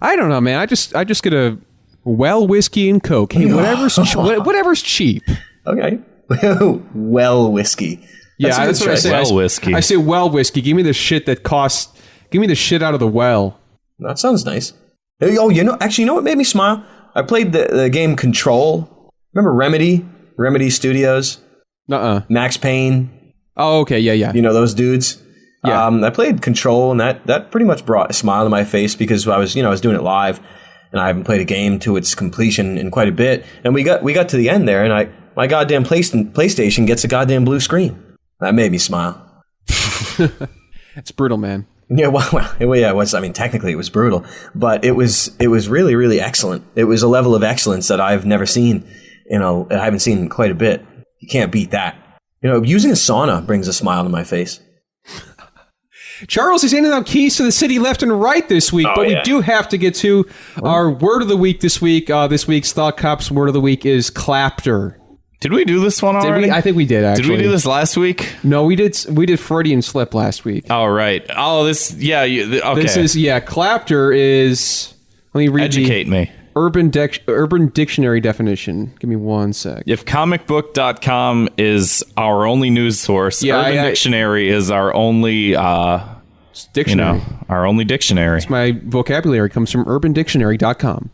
I don't know, man. I just get a whiskey and Coke. Hey, whatever's cheap.
Okay. Well whiskey.
That's what I say.
Well whiskey.
I say well whiskey. Give me the shit that costs. Give me the shit out of the well.
That sounds nice. Oh, you know what made me smile? I played the game Control. Remember Remedy Studios? Max Payne.
Oh, okay. Yeah.
You know those dudes?
Yeah.
I played Control, and that pretty much brought a smile to my face because I was doing it live, and I haven't played a game to its completion in quite a bit. And we got to the end there, and my goddamn PlayStation gets a goddamn blue screen. That made me smile.
It's brutal, man.
Yeah, it was. I mean, technically it was brutal, but it was really, really excellent. It was a level of excellence that I've never seen. I haven't seen in quite a bit. You can't beat that. Using a sauna brings a smile to my face.
Charles is handing out keys to the city left and right this week, but we do have to get to our word of the week this week. This week's Thought Cop's word of the week is clapter.
Did we do this one already?
I think we did, actually.
Did we do this last week?
No, we did Freudian slip last week.
Oh, right. Oh, this, okay.
This is, clapter is, let me read
Educate me.
Urban Dictionary definition. Give me 1 sec.
If comicbook.com is our only news source, Urban Dictionary is our only dictionary. Our only dictionary.
My vocabulary comes from urbandictionary.com.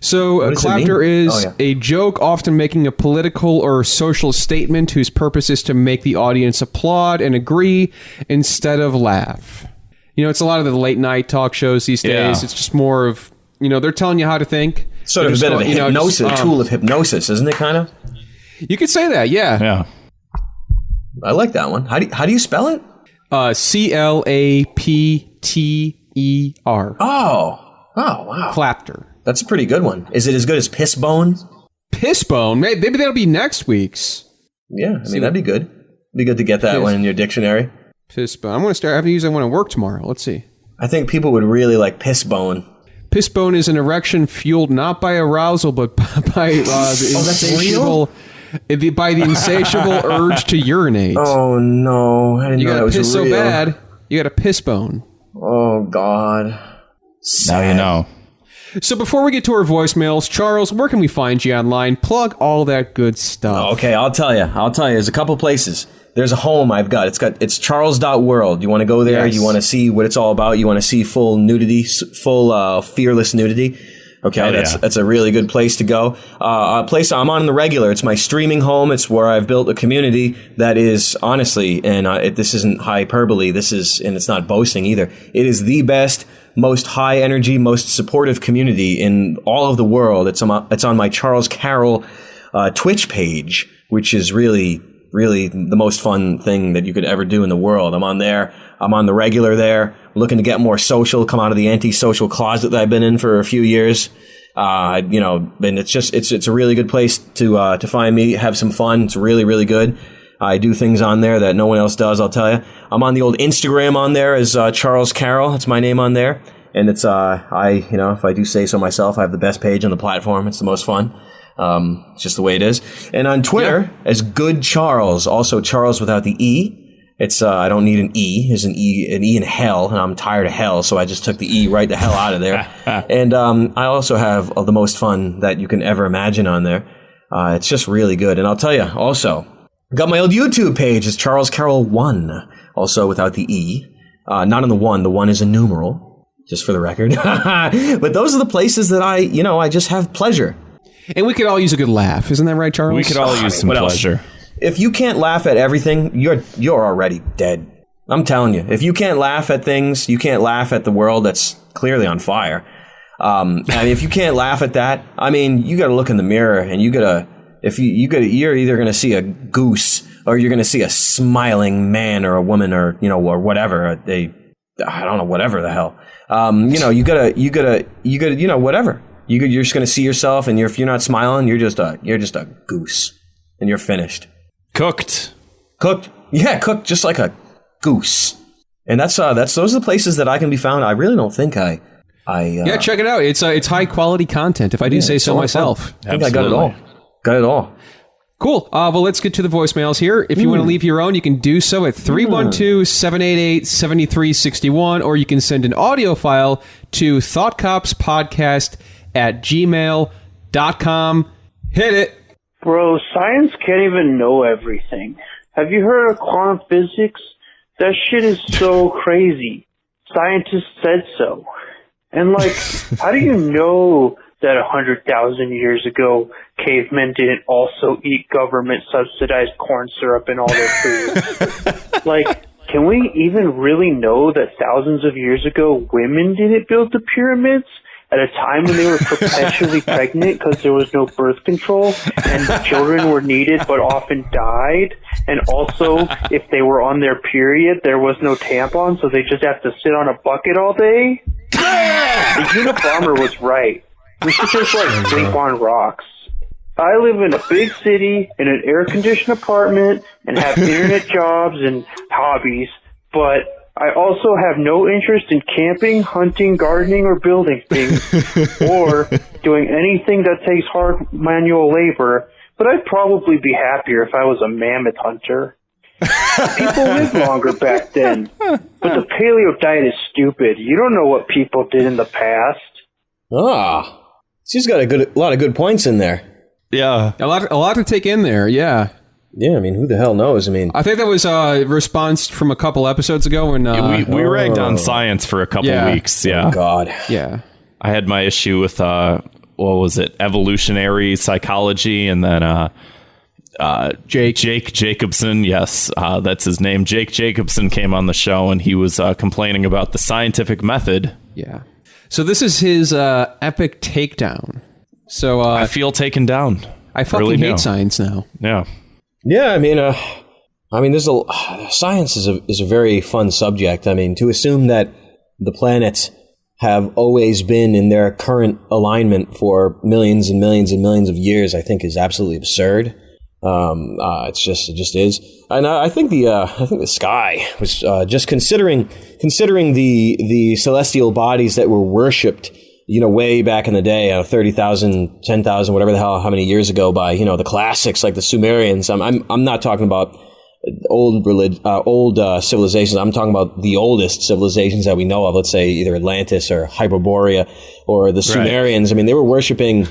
So clapter is a joke often making a political or social statement whose purpose is to make the audience applaud and agree instead of laugh. It's a lot of the late night talk shows these days. Yeah. It's just more of, they're telling you how to think.
Sort of a bit of a hypnosis, tool of hypnosis, isn't it, kind of?
You could say that, yeah.
Yeah.
I like that one. How do you spell it?
CLAPTER.
Oh, wow.
Clapter.
That's a pretty good one. Is it as good as Pissbone?
Pissbone? Maybe that'll be next week's.
Yeah, I mean, that'd be good. Be good to get that one in your dictionary.
Pissbone. I'm going to start having to use that one at work tomorrow. Let's see.
I think people would really like Pissbone.
Pissbone is an erection fueled not by arousal, but by the insatiable urge to urinate.
Oh, no. I didn't know that was real.
You got to piss so bad, you got a pissbone.
Oh, God. Sad.
Now you know.
So before we get to our voicemails, Charles, where can we find you online? Plug all that good stuff.
Okay, I'll tell you. There's a couple places. there's a home I've got. It's charles.world. You want to go there?
Yes.
You want to see what it's all about? You want to see full nudity, full fearless nudity? Okay, that's a really good place to go. A place I'm on the regular. It's my streaming home. It's where I've built a community that is honestly, and this isn't hyperbole. And it's not boasting either. It is the best, most high energy, most supportive community in all of the world. It's on my Charls Carroll Twitch page, which is really the most fun thing that you could ever do in the world. I'm on there. I'm on the regular there. I'm looking to get more social, come out of the anti-social closet that I've been in for a few years. And it's a really good place to find me, have some fun. It's really, really good. I do things on there that no one else does, I'll tell you. I'm on the old Instagram on there as Charls Carroll. That's my name on there. And it's, if I do say so myself, I have the best page on the platform. It's the most fun. It's just the way it is. And on Twitter, as Good Charles, also Charles without the E. It's, I don't need an E. There's an E in hell, and I'm tired of hell, so I just took the E right the hell out of there. And, I also have the most fun that you can ever imagine on there. It's just really good. And I'll tell you, also, got my old YouTube page. It's Charls Carroll 1, also without the E. Not on the 1. The 1 is a numeral, just for the record. But those are the places that I just have pleasure.
And we could all use a good laugh. Isn't that right, Charles?
We could all use some pleasure.
If you can't laugh at everything, you're already dead. I'm telling you. If you can't laugh at things, you can't laugh at the world that's clearly on fire. And if you can't laugh at that, I mean, you got to look in the mirror and you're either going to see a goose or you're going to see a smiling man or a woman or whatever. I don't know, whatever the hell. You gotta, whatever. You're just going to see yourself, and if you're not smiling, you're just a goose, and you're finished.
Cooked,
yeah, cooked just like a goose. And those are the places that I can be found. I really don't think check
it out. It's high quality content, if I do say so myself.
I think I got it all.
Cool. Well, let's get to the voicemails here. If you want to leave your own, you can do so at 312-788-7361, or you can send an audio file to thoughtcopspodcast@gmail.com. Hit it.
Bro, science can't even know everything. Have you heard of quantum physics? That shit is so crazy. Scientists said so. And how do you know that 100,000 years ago, cavemen didn't also eat government-subsidized corn syrup in all their food? Can we even really know that thousands of years ago, women didn't build the pyramids at a time when they were perpetually pregnant because there was no birth control and children were needed but often died? And also, if they were on their period, there was no tampon, so they just have to sit on a bucket all day? The Unabomber was right. We should just sleep on rocks. I live in a big city, in an air-conditioned apartment, and have internet jobs and hobbies, but I also have no interest in camping, hunting, gardening, or building things, or doing anything that takes hard manual labor, but I'd probably be happier if I was a mammoth hunter. People lived longer back then, but the paleo diet is stupid. You don't know what people did in the past.
She's got a lot of good points in there.
Yeah,
a lot to take in there. Yeah.
Yeah, I mean, who the hell knows? I mean,
I think that was a response from a couple episodes ago when
we ragged on science for a couple weeks. Yeah.
Oh, God.
Yeah.
I had my issue with what was it? Evolutionary psychology, and then Jake Jacobson. Yes, that's his name. Jake Jacobson came on the show, and he was complaining about the scientific method.
Yeah. So this is his epic takedown. So
I feel taken down.
I fucking hate science now.
Yeah.
Yeah, I mean, science is a very fun subject. I mean, to assume that the planets have always been in their current alignment for millions and millions and millions of years, I think is absolutely absurd. It just is. And I think the sky was just considering the celestial bodies that were worshipped, way back in the day, 30,000, 10,000, whatever the hell, how many years ago, by the classics like the Sumerians. I'm not talking about old civilizations. I'm talking about the oldest civilizations that we know of. Let's say either Atlantis or Hyperborea or the Sumerians. Right. I mean, they were worshiping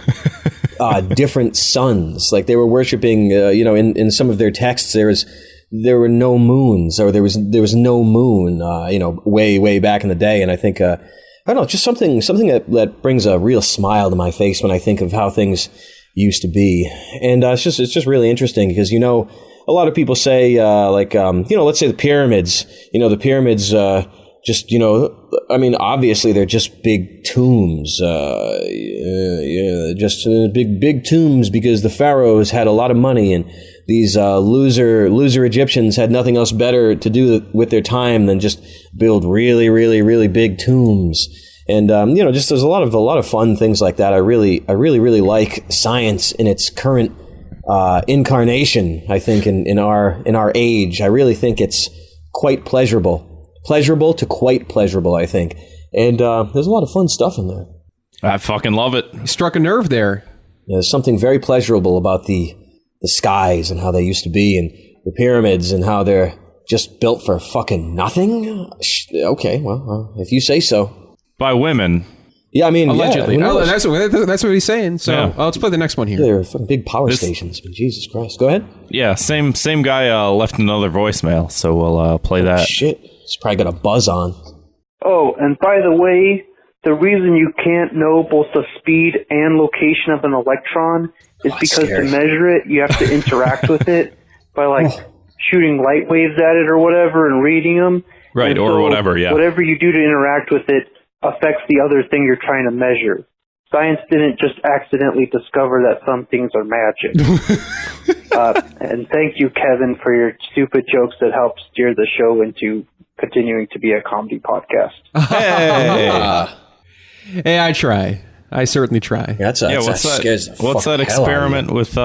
different suns. Like they were worshiping, in some of their texts, there was there were no moons, or there was no moon, way back in the day. And I think, I don't know, just something that brings a real smile to my face when I think of how things used to be. And it's just really interesting because, a lot of people say, let's say the pyramids, obviously they're just big tombs, big tombs because the pharaohs had a lot of money, and these loser Egyptians had nothing else better to do with their time than just build really, really, really big tombs. And just there's a lot of fun things like that. I really like science in its current incarnation. I think in our age, I really think it's quite pleasurable to quite pleasurable, I think. And there's a lot of fun stuff in there.
I fucking love it.
You struck a nerve there.
Yeah, there's something very pleasurable about the skies and how they used to be, and the pyramids and how they're just built for fucking nothing. Okay, well, if you say so.
By women.
Yeah, I mean,
allegedly.
Yeah,
that's what he's saying. So let's play the next one here.
They're fucking big power stations. I mean, Jesus Christ. Go ahead.
Yeah, same guy left another voicemail, so we'll play that.
Shit. He's probably got a buzz on.
Oh, and by the way, the reason you can't know both the speed and location of an electron is because to measure it, you have to interact with it by shooting light waves at it or whatever and reading them.
Right,
and
or
so
whatever, yeah.
Whatever you do to interact with it affects the other thing you're trying to measure. Science didn't just accidentally discover that some things are magic. And thank you, Kevin, for your stupid jokes that help steer the show into continuing to be a comedy podcast.
Hey, I try. I certainly try.
What's that experiment with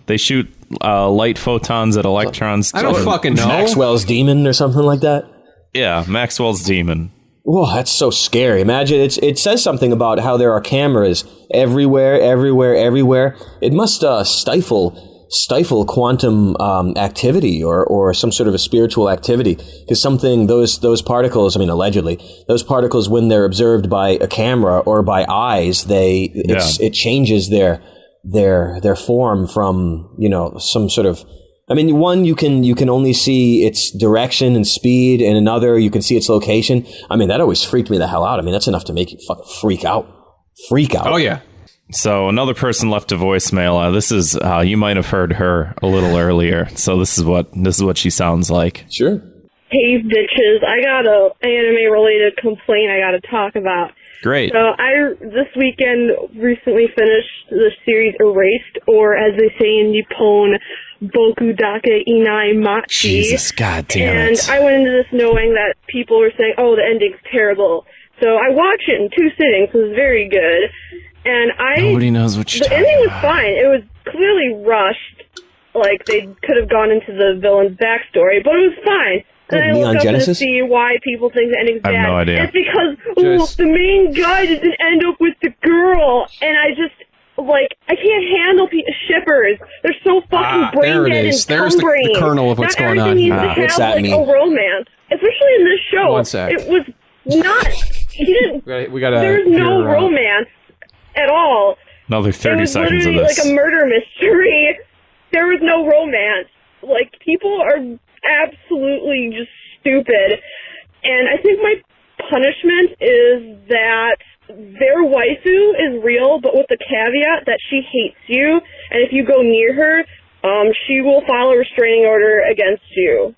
they shoot light photons at electrons?
I don't fucking know.
Maxwell's demon or something like that?
Yeah, Maxwell's demon.
Whoa, that's so scary. Imagine it says something about how there are cameras everywhere. It must stifle quantum activity or some sort of a spiritual activity, because those particles, I mean, allegedly, those particles, when they're observed by a camera or by eyes, it changes their form from, some sort of, I mean, one, you can only see its direction and speed, and another, you can see its location. I mean, that always freaked me the hell out. I mean, that's enough to make you fucking freak out. Oh,
yeah.
So another person left a voicemail. This is you might have heard her a little earlier. So this is what she sounds like.
Sure.
Hey, bitches! I got a anime-related complaint I got to talk about.
Great.
So I this weekend recently finished the series Erased, or as they say in Nippon, Boku Dake Inai Machi.
Jesus, goddamn
it! And I went into this knowing that people were saying, "Oh, the ending's terrible." So I watched it in 2 sittings. It was very good. And
nobody knows what you're
the ending was fine. It was clearly rushed. Like, they could have gone into the villain's backstory, but it was fine. And I looked up to see why people think the ending's bad.
I have no idea.
It's because, the main guy didn't end up with the girl. And I just, I can't handle shippers. They're so fucking brain dead and
There's the kernel of what's going on here.
What's that mean? A romance. Especially in this show.
One sec.
It was not, there's no romance at all.
Another 30 seconds of this.
It was literally like a murder mystery. There was no romance. People are absolutely just stupid. And I think my punishment is that their waifu is real, but with the caveat that she hates you, and if you go near her, she will file a restraining order against you.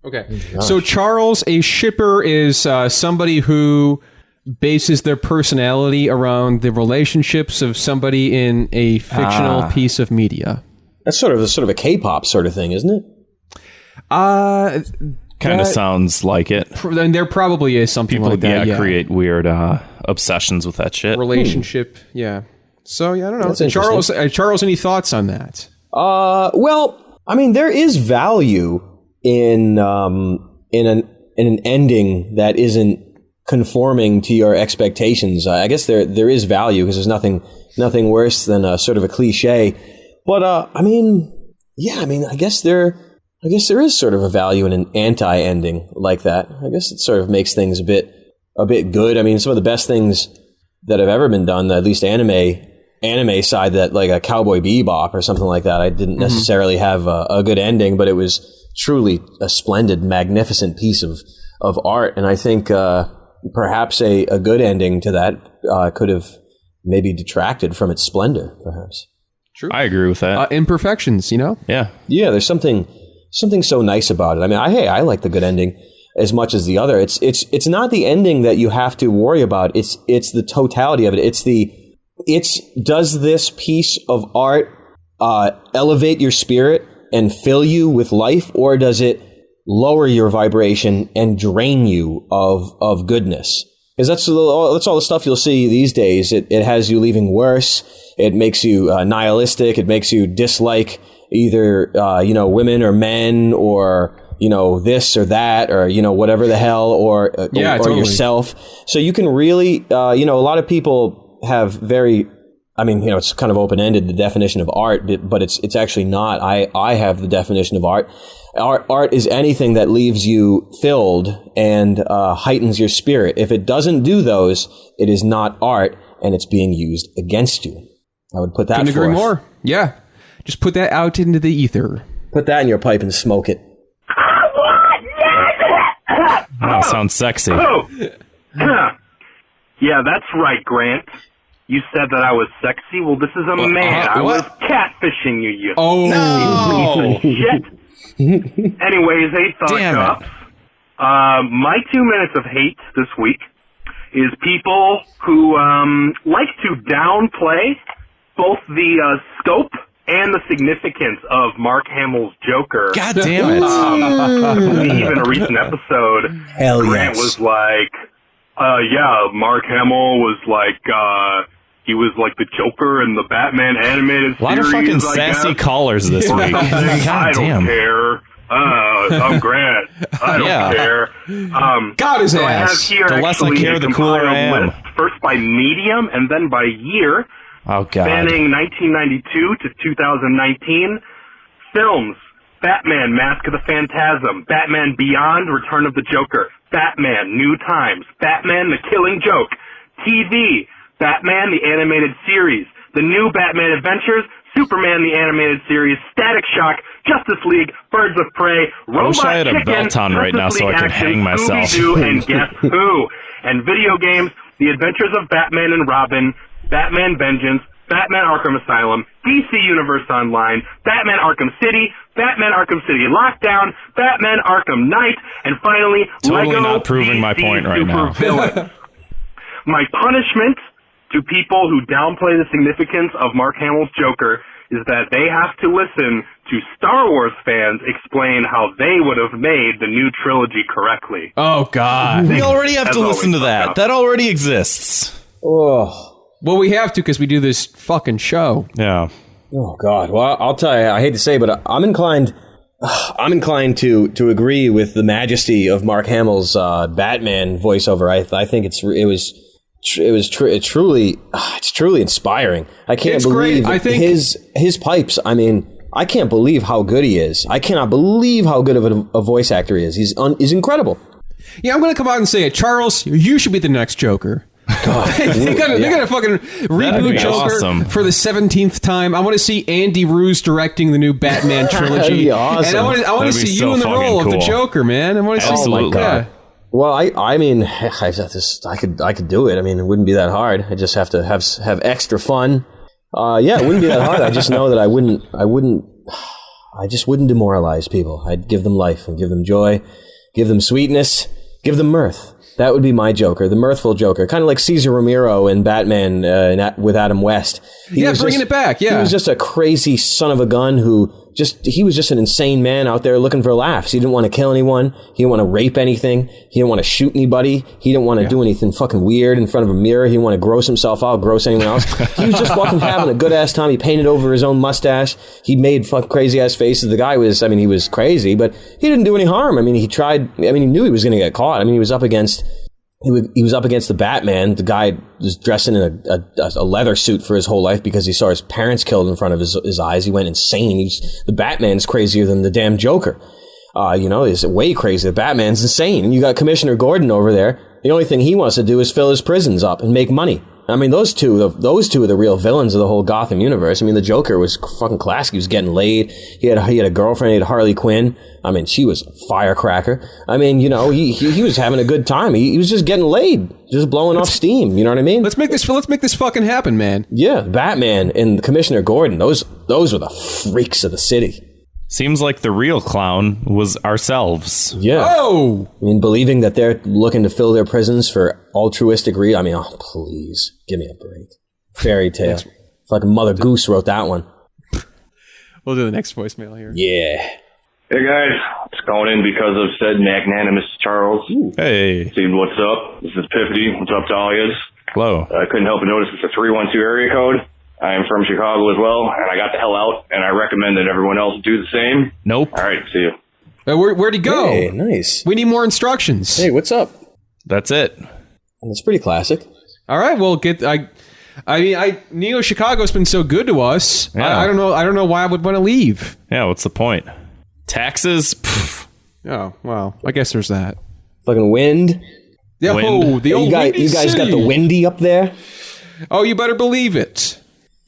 Okay. So Charles, a shipper is somebody who bases their personality around the relationships of somebody in a fictional piece of media.
That's sort of a K-pop sort of thing, isn't it?
Kind of sounds like it.
And there probably is something like that.
Yeah, create weird obsessions with that shit.
Relationship, yeah. So yeah, I don't know. Charles, any thoughts on that?
Well, I mean, there is value in an ending that isn't conforming to your expectations. I guess there is value, because there's nothing worse than a sort of a cliche. But I guess there is sort of a value in an anti-ending like that. I guess it sort of makes things a bit good. I mean, some of the best things that have ever been done, at least anime side, that like a Cowboy Bebop or something like that, I didn't necessarily have a good ending, but it was truly a splendid, magnificent piece of art. And I think perhaps a good ending to that could have maybe detracted from its splendor, perhaps.
True.
I agree with that.
Imperfections, you know?
Yeah.
Yeah, there's something so nice about it. I mean, I like the good ending as much as the other. It's not the ending that you have to worry about. It's the totality of it. Does this piece of art elevate your spirit and fill you with life, or does it lower your vibration and drain you of goodness? Because that's all the stuff you'll see these days. It has you leaving worse. It makes you nihilistic. It makes you dislike either women or men, or this or that, or whatever the hell, or
totally.
yourself. So you can really a lot of people have very, it's kind of open-ended, the definition of art, but it's actually not. I have the definition of art. Art is anything that leaves you filled and heightens your spirit. If it doesn't do those, it is not art, and it's being used against you. I would put that forth.
Couldn't agree more. Yeah. Just put that out into the ether.
Put that in your pipe and smoke it.
Wow, sounds sexy.
Oh. Yeah, that's right, Grant. You said that I was sexy. Well, this is a man. I was catfishing you, you
no.
piece of shit. Anyways, hey, Thought Cops. My 2 minutes of hate this week is people who like to downplay both the scope and the significance of Mark Hamill's Joker.
God damn it.
I believe in a recent episode, Grant was like, Mark Hamill was like, he was like the Joker in the Batman animated series.
A lot of fucking sassy callers this week.
I don't care. I'm Grant. I don't care.
God is
so
ass.
I have here
The less I care, the cooler I am.
list, first by medium and then by year.
Oh, God.
Spanning 1992 to 2019. Films: Batman, Mask of the Phantasm, Batman Beyond, Return of the Joker, Batman, New Times, Batman, The Killing Joke, TV, Batman, the Animated Series, The New Batman Adventures, Superman, the Animated Series, Static Shock, Justice League, Birds of Prey, Robot
I wish I had a
Chicken,
belt on right now so I could hang myself.
Scooby-Doo, and Guess Who? And video games: The Adventures of Batman and Robin, Batman Vengeance, Batman Arkham Asylum, DC Universe Online, Batman Arkham City, Batman Arkham City Lockdown, Batman Arkham Knight, and finally,
Totally
Lego
not proving
DC
my point right now.
Supervillain. My punishment to people who downplay the significance of Mark Hamill's Joker is that they have to listen to Star Wars fans explain how they would have made the new trilogy correctly.
Oh, God.
We already have to listen to that.
Out.
That already exists.
Oh.
Well, we have to because we do this fucking show.
Yeah.
Oh, God. Well, I'll tell you, I hate to say, but I'm inclined to agree with the majesty of Mark Hamill's Batman voiceover. I think it's truly inspiring. I can't believe his pipes. I mean, I can't believe how good he is. I cannot believe how good of a voice actor he is. He's incredible.
Yeah, I'm going to come out and say it. Charles, you should be the next Joker.
God,
they gotta fucking reboot Joker for the 17th time. I want to see Andy Roos directing the new Batman trilogy.
That'd be awesome.
And I want to see you in the role of the Joker, man. I want to see.
Absolutely.
Oh my God.
Well, I mean, I could do it. I mean, it wouldn't be that hard. I just have to have extra fun. It wouldn't be that hard. I just know that I just wouldn't demoralize people. I'd give them life and give them joy, give them sweetness, give them mirth. That would be my Joker, the mirthful Joker, kind of like Cesar Romero in Batman with Adam West.
Bringing it back. Yeah,
he was just a crazy son of a gun he was just an insane man out there looking for laughs. He didn't want to kill anyone. He didn't want to rape anything. He didn't want to shoot anybody. He didn't want to do anything fucking weird in front of a mirror. He didn't want to gross himself out, gross anyone else. He was just fucking having a good ass time. He painted over his own mustache. He made fucking crazy ass faces. The guy was, he was crazy, but he didn't do any harm. He knew he was going to get caught. He was up against the Batman. The guy was dressing in a leather suit for his whole life because he saw his parents killed in front of his eyes. He went insane. The Batman's crazier than the damn Joker. He's way crazy. The Batman's insane. And you got Commissioner Gordon over there. The only thing he wants to do is fill his prisons up and make money. I mean, those two are the real villains of the whole Gotham universe. I mean, the Joker was fucking classic. He was getting laid. He had a girlfriend. He had Harley Quinn. I mean, she was a firecracker. I mean, he was having a good time. He was just getting laid, just blowing off steam. You know what I mean?
Let's make this fucking happen, man.
Yeah, Batman and Commissioner Gordon. Those were the freaks of the city.
Seems like the real clown was ourselves.
Yeah.
Oh!
I mean, believing that they're looking to fill their prisons for altruistic reasons. I mean, oh, please. Give me a break. Fairy tale. Fucking Mother Goose wrote that one.
We'll do the next voicemail here.
Yeah.
Hey, guys. Just calling in because of said magnanimous Charles.
Hey.
See what's up. This is Piffity. What's up, Dahlias?
Hello.
I couldn't help but notice it's a 312 area code. I am from Chicago as well, and I got the hell out, and I recommend that everyone else do the same.
Nope.
All right, see you.
Where'd he go?
Hey, nice.
We need more instructions.
Hey, what's up?
That's it.
That's pretty classic.
All right, well, Neo Chicago's been so good to us.
Yeah.
I don't know why I would want to leave.
Yeah, what's the point? Taxes? Pfft.
Oh, well, I guess there's that.
Fucking wind.
Yeah,
Wind.
the old
you guys
Windy
got the
City.
windy up there?
Oh, you better believe it.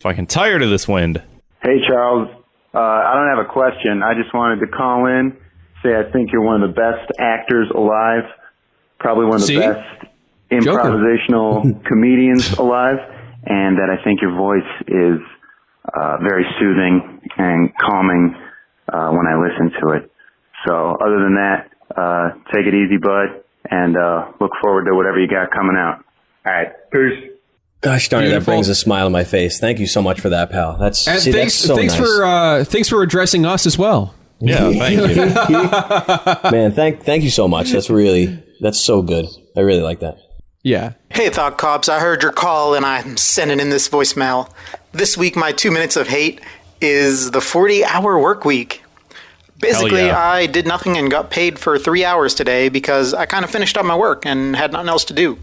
Fucking tired of this wind.
Hey, Charles. I don't have a question. I just wanted to call in, say I think you're one of the best actors alive, probably one of the best improvisational comedians alive, and that I think your voice is very soothing and calming when I listen to it. So other than that, take it easy, bud, and look forward to whatever you got coming out. All right. Peace.
Gosh darn it, that brings a smile on my face. Thank you so much for that, pal. That's
thanks
so nice.
Thanks for addressing us as well.
Yeah, thank you.
Man, thank you so much. That's so good. I really like that.
Yeah.
Hey, Thought Cops, I heard your call and I'm sending in this voicemail. This week, my 2 minutes of hate is the 40-hour work week. Basically,
yeah.
I did nothing and got paid for 3 hours today because I kind of finished up my work and had nothing else to do.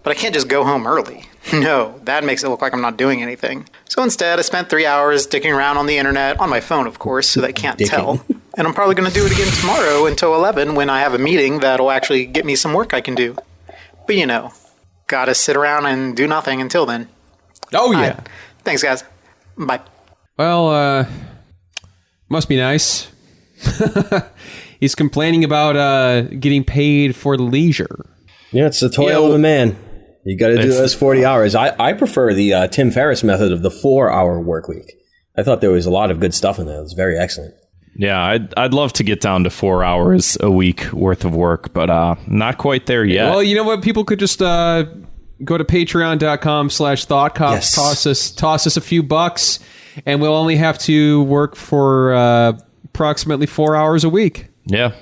But I can't just go home early. No, that makes it look like I'm not doing anything. So instead, I spent 3 hours dicking around on the internet, on my phone, of course, so they can't tell. And I'm probably going to do it again tomorrow until 11 when I have a meeting that'll actually get me some work I can do. But gotta sit around and do nothing until then.
Oh, yeah.
All right. Thanks, guys. Bye.
Well, must be nice. He's complaining about getting paid for leisure.
Yeah, it's the toil of a man. You got to do those 40 hours. I prefer the Tim Ferriss method of the 4-hour work week. I thought there was a lot of good stuff in there. It was very excellent.
Yeah, I'd love to get down to 4 hours a week worth of work, but not quite there yet.
Well, you know what? People could just go to patreon.com/thoughtcops, yes. toss us a few bucks, and we'll only have to work for approximately 4 hours a week.
Yeah.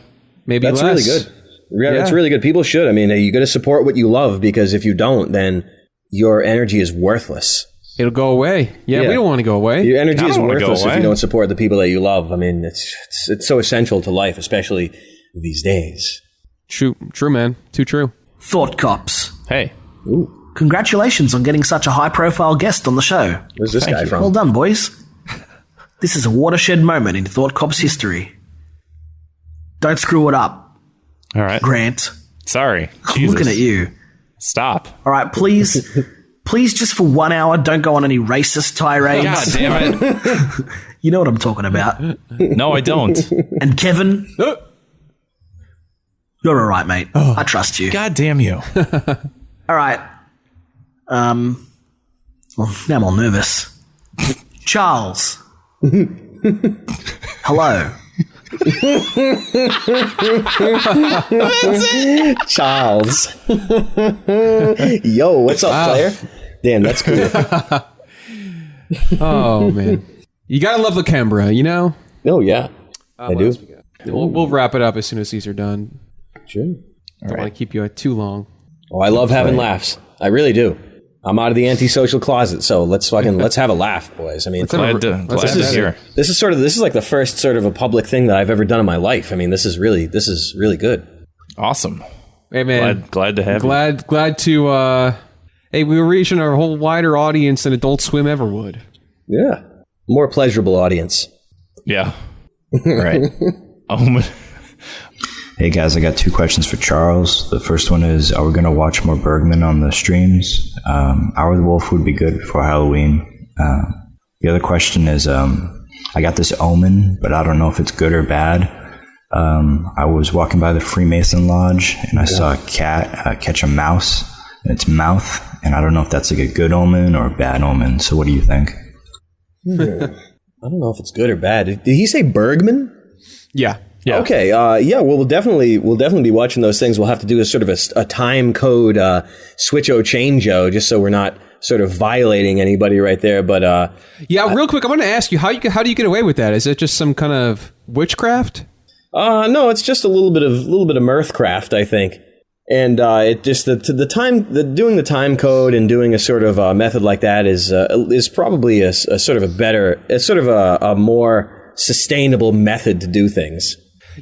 Maybe
That's
less.
really good. Yeah, it's really good. People should. I mean, you got to support what you love, because if you don't, then your energy is worthless.
It'll go away. Yeah, we don't want to go away.
Your energy is worthless if you don't support the people that you love. I mean, it's so essential to life, especially these days.
True, man. Too true.
Thought Cops.
Hey.
Ooh.
Congratulations on getting such a high-profile guest on the show.
Where's this guy from?
Well done, boys. This is a watershed moment in Thought Cops history. Don't screw it up.
All right.
Grant.
Sorry.
I'm looking at you.
Stop.
All right, please just for 1 hour, don't go on any racist tirades.
God damn it.
You know what I'm talking about.
No, I don't.
And Kevin, you're all right, mate. I trust you.
God damn you.
All right. Well, now I'm all nervous. Charles. Hello.
Charles. Yo, what's up, player? Damn, that's cool.
Oh, man. You gotta love the Canberra, you know?
Oh, yeah. I do.
We'll wrap it up as soon as these are done.
Sure.
Don't want to keep you too long.
Oh, I love having laughs. I really do. I'm out of the antisocial closet, so let's have a laugh, boys. I mean,
glad to hear.
This is like the first sort of a public thing that I've ever done in my life. I mean, this is really good.
Awesome.
Hey, man.
Glad to have you.
Glad to. Hey, we were reaching a whole wider audience than Adult Swim ever would.
Yeah, more pleasurable audience.
Yeah. Right.
Hey guys, I got 2 questions for Charles. The first one is, are we going to watch more Bergman on the streams? Hour of the Wolf would be good before Halloween. The other question is, I got this omen, but I don't know if it's good or bad. I was walking by the Freemason Lodge, and I saw a cat catch a mouse in its mouth, and I don't know if that's like a good omen or a bad omen. So what do you think?
I don't know if it's good or bad. Did he say Bergman?
Yeah.
Yeah.
Okay. Well, we'll definitely be watching those things. We'll have to do a sort of a time code switcho changeo, just so we're not sort of violating anybody right there. But
yeah, real quick, I want to ask you how do you get away with that? Is it just some kind of witchcraft?
No, it's just a little bit of mirthcraft, I think. And it just doing the time code and doing a sort of method like that is probably a sort of a more sustainable method to do things.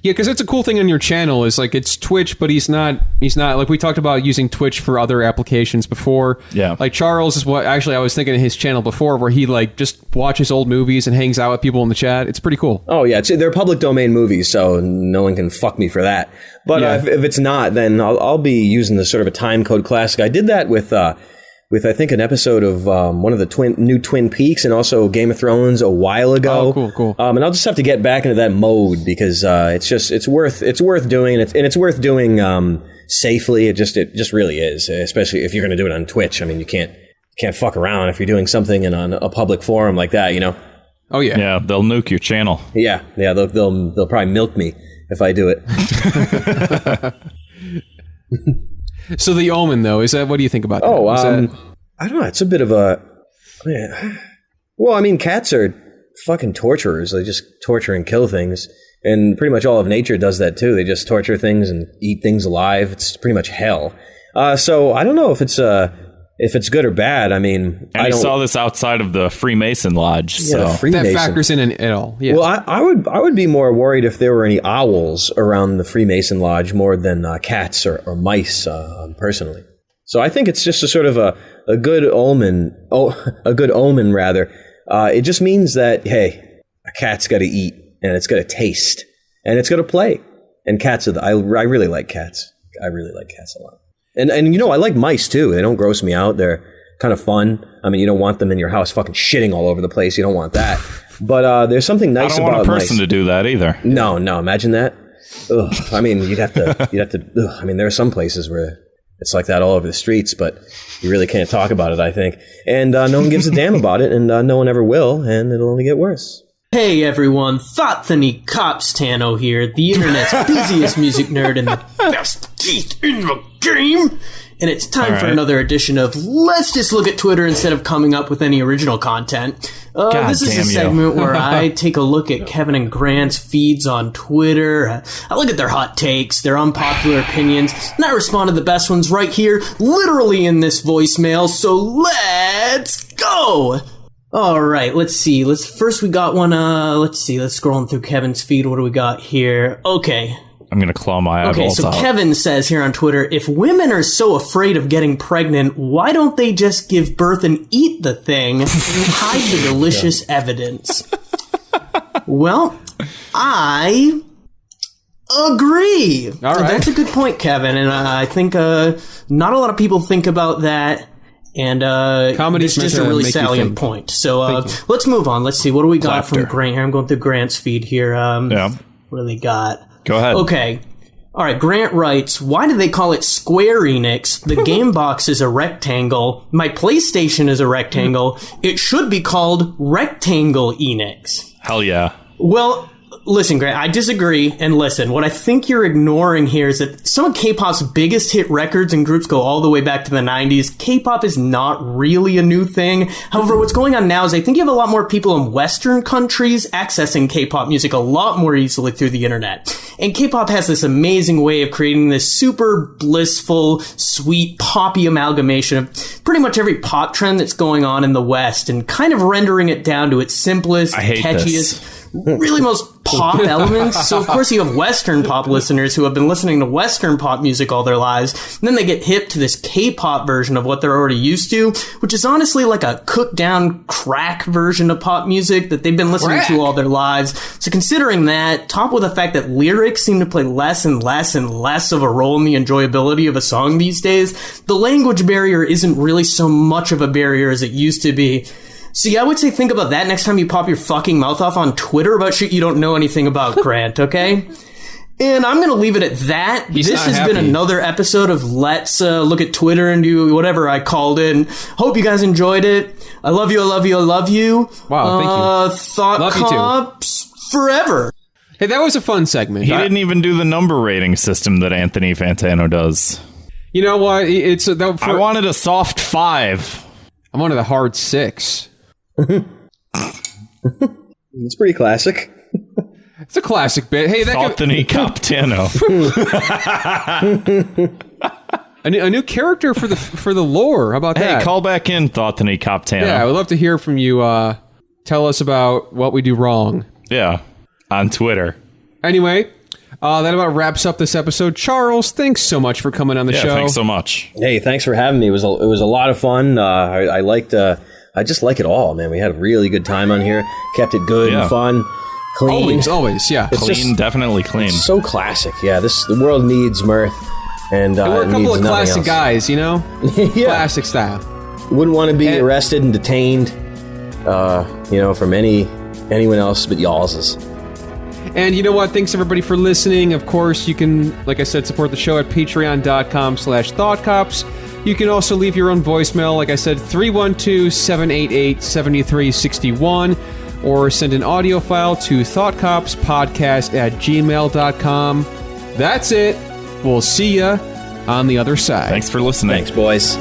Yeah, because it's a cool thing on your channel is like it's Twitch, but he's not like we talked about using Twitch for other applications before.
Yeah.
Like Charles is what actually I was thinking of his channel before where he like just watches old movies and hangs out with people in the chat. It's pretty cool.
Oh yeah, they're public domain movies, so no one can fuck me for that. But if it's not, then I'll be using the sort of a time code classic. I did that with I think an episode of one of the new Twin Peaks and also Game of Thrones a while ago.
Oh, cool.
And I'll just have to get back into that mode because it's worth doing, and it's worth doing safely. It just really is, especially if you're going to do it on Twitch. I mean, you can't fuck around if you're doing something on a public forum like that, you know.
Oh yeah.
Yeah, they'll nuke your channel.
Yeah, they'll probably milk me if I do it.
So the omen, though, is that? What do you think about that?
I don't know. It's a bit of a. Well, I mean, cats are fucking torturers. They just torture and kill things, and pretty much all of nature does that too. They just torture things and eat things alive. It's pretty much hell. So I don't know if it's good or bad. I mean,
I saw this outside of the Freemason Lodge.
Yeah,
so
that factors in at all. Yeah.
Well, I would be more worried if there were any owls around the Freemason Lodge more than cats or mice, personally. So I think it's just a sort of a good omen. A good omen, rather. It just means that hey, a cat's got to eat and it's got to taste and it's got to play. And cats are I really like cats. I really like cats a lot. And you know, I like mice too. They don't gross me out. They're kind of fun. I mean, you don't want them in your house fucking shitting all over the place. You don't want that. But there's something nice about mice.
I don't want a person to do that either.
No, imagine that. Ugh. I mean, you'd have to. Ugh. I mean, there are some places where it's like that all over the streets, but you really can't talk about it, I think. And no one gives a damn about it, and no one ever will, and it'll only get worse.
Hey everyone, Thothany Copstano here, the internet's busiest music nerd and the best teeth in the game. And it's time for another edition of Let's Just Look at Twitter instead of coming up with any original content. This is a segment where I take a look at Kevin and Grant's feeds on Twitter. I look at their hot takes, their unpopular opinions, and I respond to the best ones right here, literally in this voicemail. So let's go! Alright, let's see. First we got one, let's scrolling through Kevin's feed. What do we got here? Okay.
I'm going to claw my eyeballs out.
Okay, so Kevin says here on Twitter, if women are so afraid of getting pregnant, why don't they just give birth and eat the thing and hide the delicious evidence? Well, I agree.
All right.
That's a good point, Kevin, and I think not a lot of people think about that. And
Comedy's
it's just a really salient point. So let's move on. Let's see. What do we got from Grant here? I'm going through Grant's feed here. What do they got?
Go ahead.
Okay. All right. Grant writes, why do they call it Square Enix? The game box is a rectangle. My PlayStation is a rectangle. It should be called Rectangle Enix.
Hell yeah.
Well, listen, Grant, I disagree. And listen, what I think you're ignoring here is that some of K-pop's biggest hit records and groups go all the way back to the 90s. K-pop is not really a new thing. However, what's going on now is I think you have a lot more people in Western countries accessing K-pop music a lot more easily through the internet. And K-pop has this amazing way of creating this super blissful, sweet, poppy amalgamation of pretty much every pop trend that's going on in the West and kind of rendering it down to its simplest, catchiest, really most pop elements. So, of course, you have Western pop listeners who have been listening to Western pop music all their lives. And then they get hip to this K-pop version of what they're already used to, which is honestly like a cooked-down crack version of pop music that they've been listening to all their lives. So considering that, top with the fact that lyrics seem to play less and less and less of a role in the enjoyability of a song these days, the language barrier isn't really so much of a barrier as it used to be. So yeah, I would say think about that next time you pop your fucking mouth off on Twitter about shit you don't know anything about, Grant, okay? And I'm going to leave it at that. This has been another episode of Let's Look at Twitter and do whatever I called it. And hope you guys enjoyed it. I love you, I love you, I love you.
Wow, thank you.
Thought
love
Cops forever.
Hey, that was a fun segment.
He didn't even do the number rating system that Anthony Fantano does.
You know what?
I wanted a soft 5.
I wanted a hard 6.
It's pretty classic.
It's a classic bit. Hey,
Anthony Captano.
a new character for the lore. How about that?
Hey, call back in, Anthony Captano.
Yeah, I would love to hear from you. Tell us about what we do wrong.
Yeah, on Twitter.
Anyway, that about wraps up this episode. Charles, thanks so much for coming on the show.
Thanks so much.
Hey, thanks for having me. It was a lot of fun. I liked. I just like it all, man. We had a really good time on here. Kept it good and fun, clean.
Always, yeah.
It's
clean, definitely clean.
It's so classic. Yeah, the world needs mirth, and
we're a couple of classic
else.
Guys, you know.
Yeah.
Classic style.
Wouldn't want to be arrested and detained, from anyone else but y'all's.
And you know what? Thanks everybody for listening. Of course, you can, like I said, support the show at patreon.com/thoughtcops. You can also leave your own voicemail, like I said, 312-788-7361, or send an audio file to thoughtcopspodcast@gmail.com. That's it. We'll see ya on the other side.
Thanks for listening.
Thanks, boys.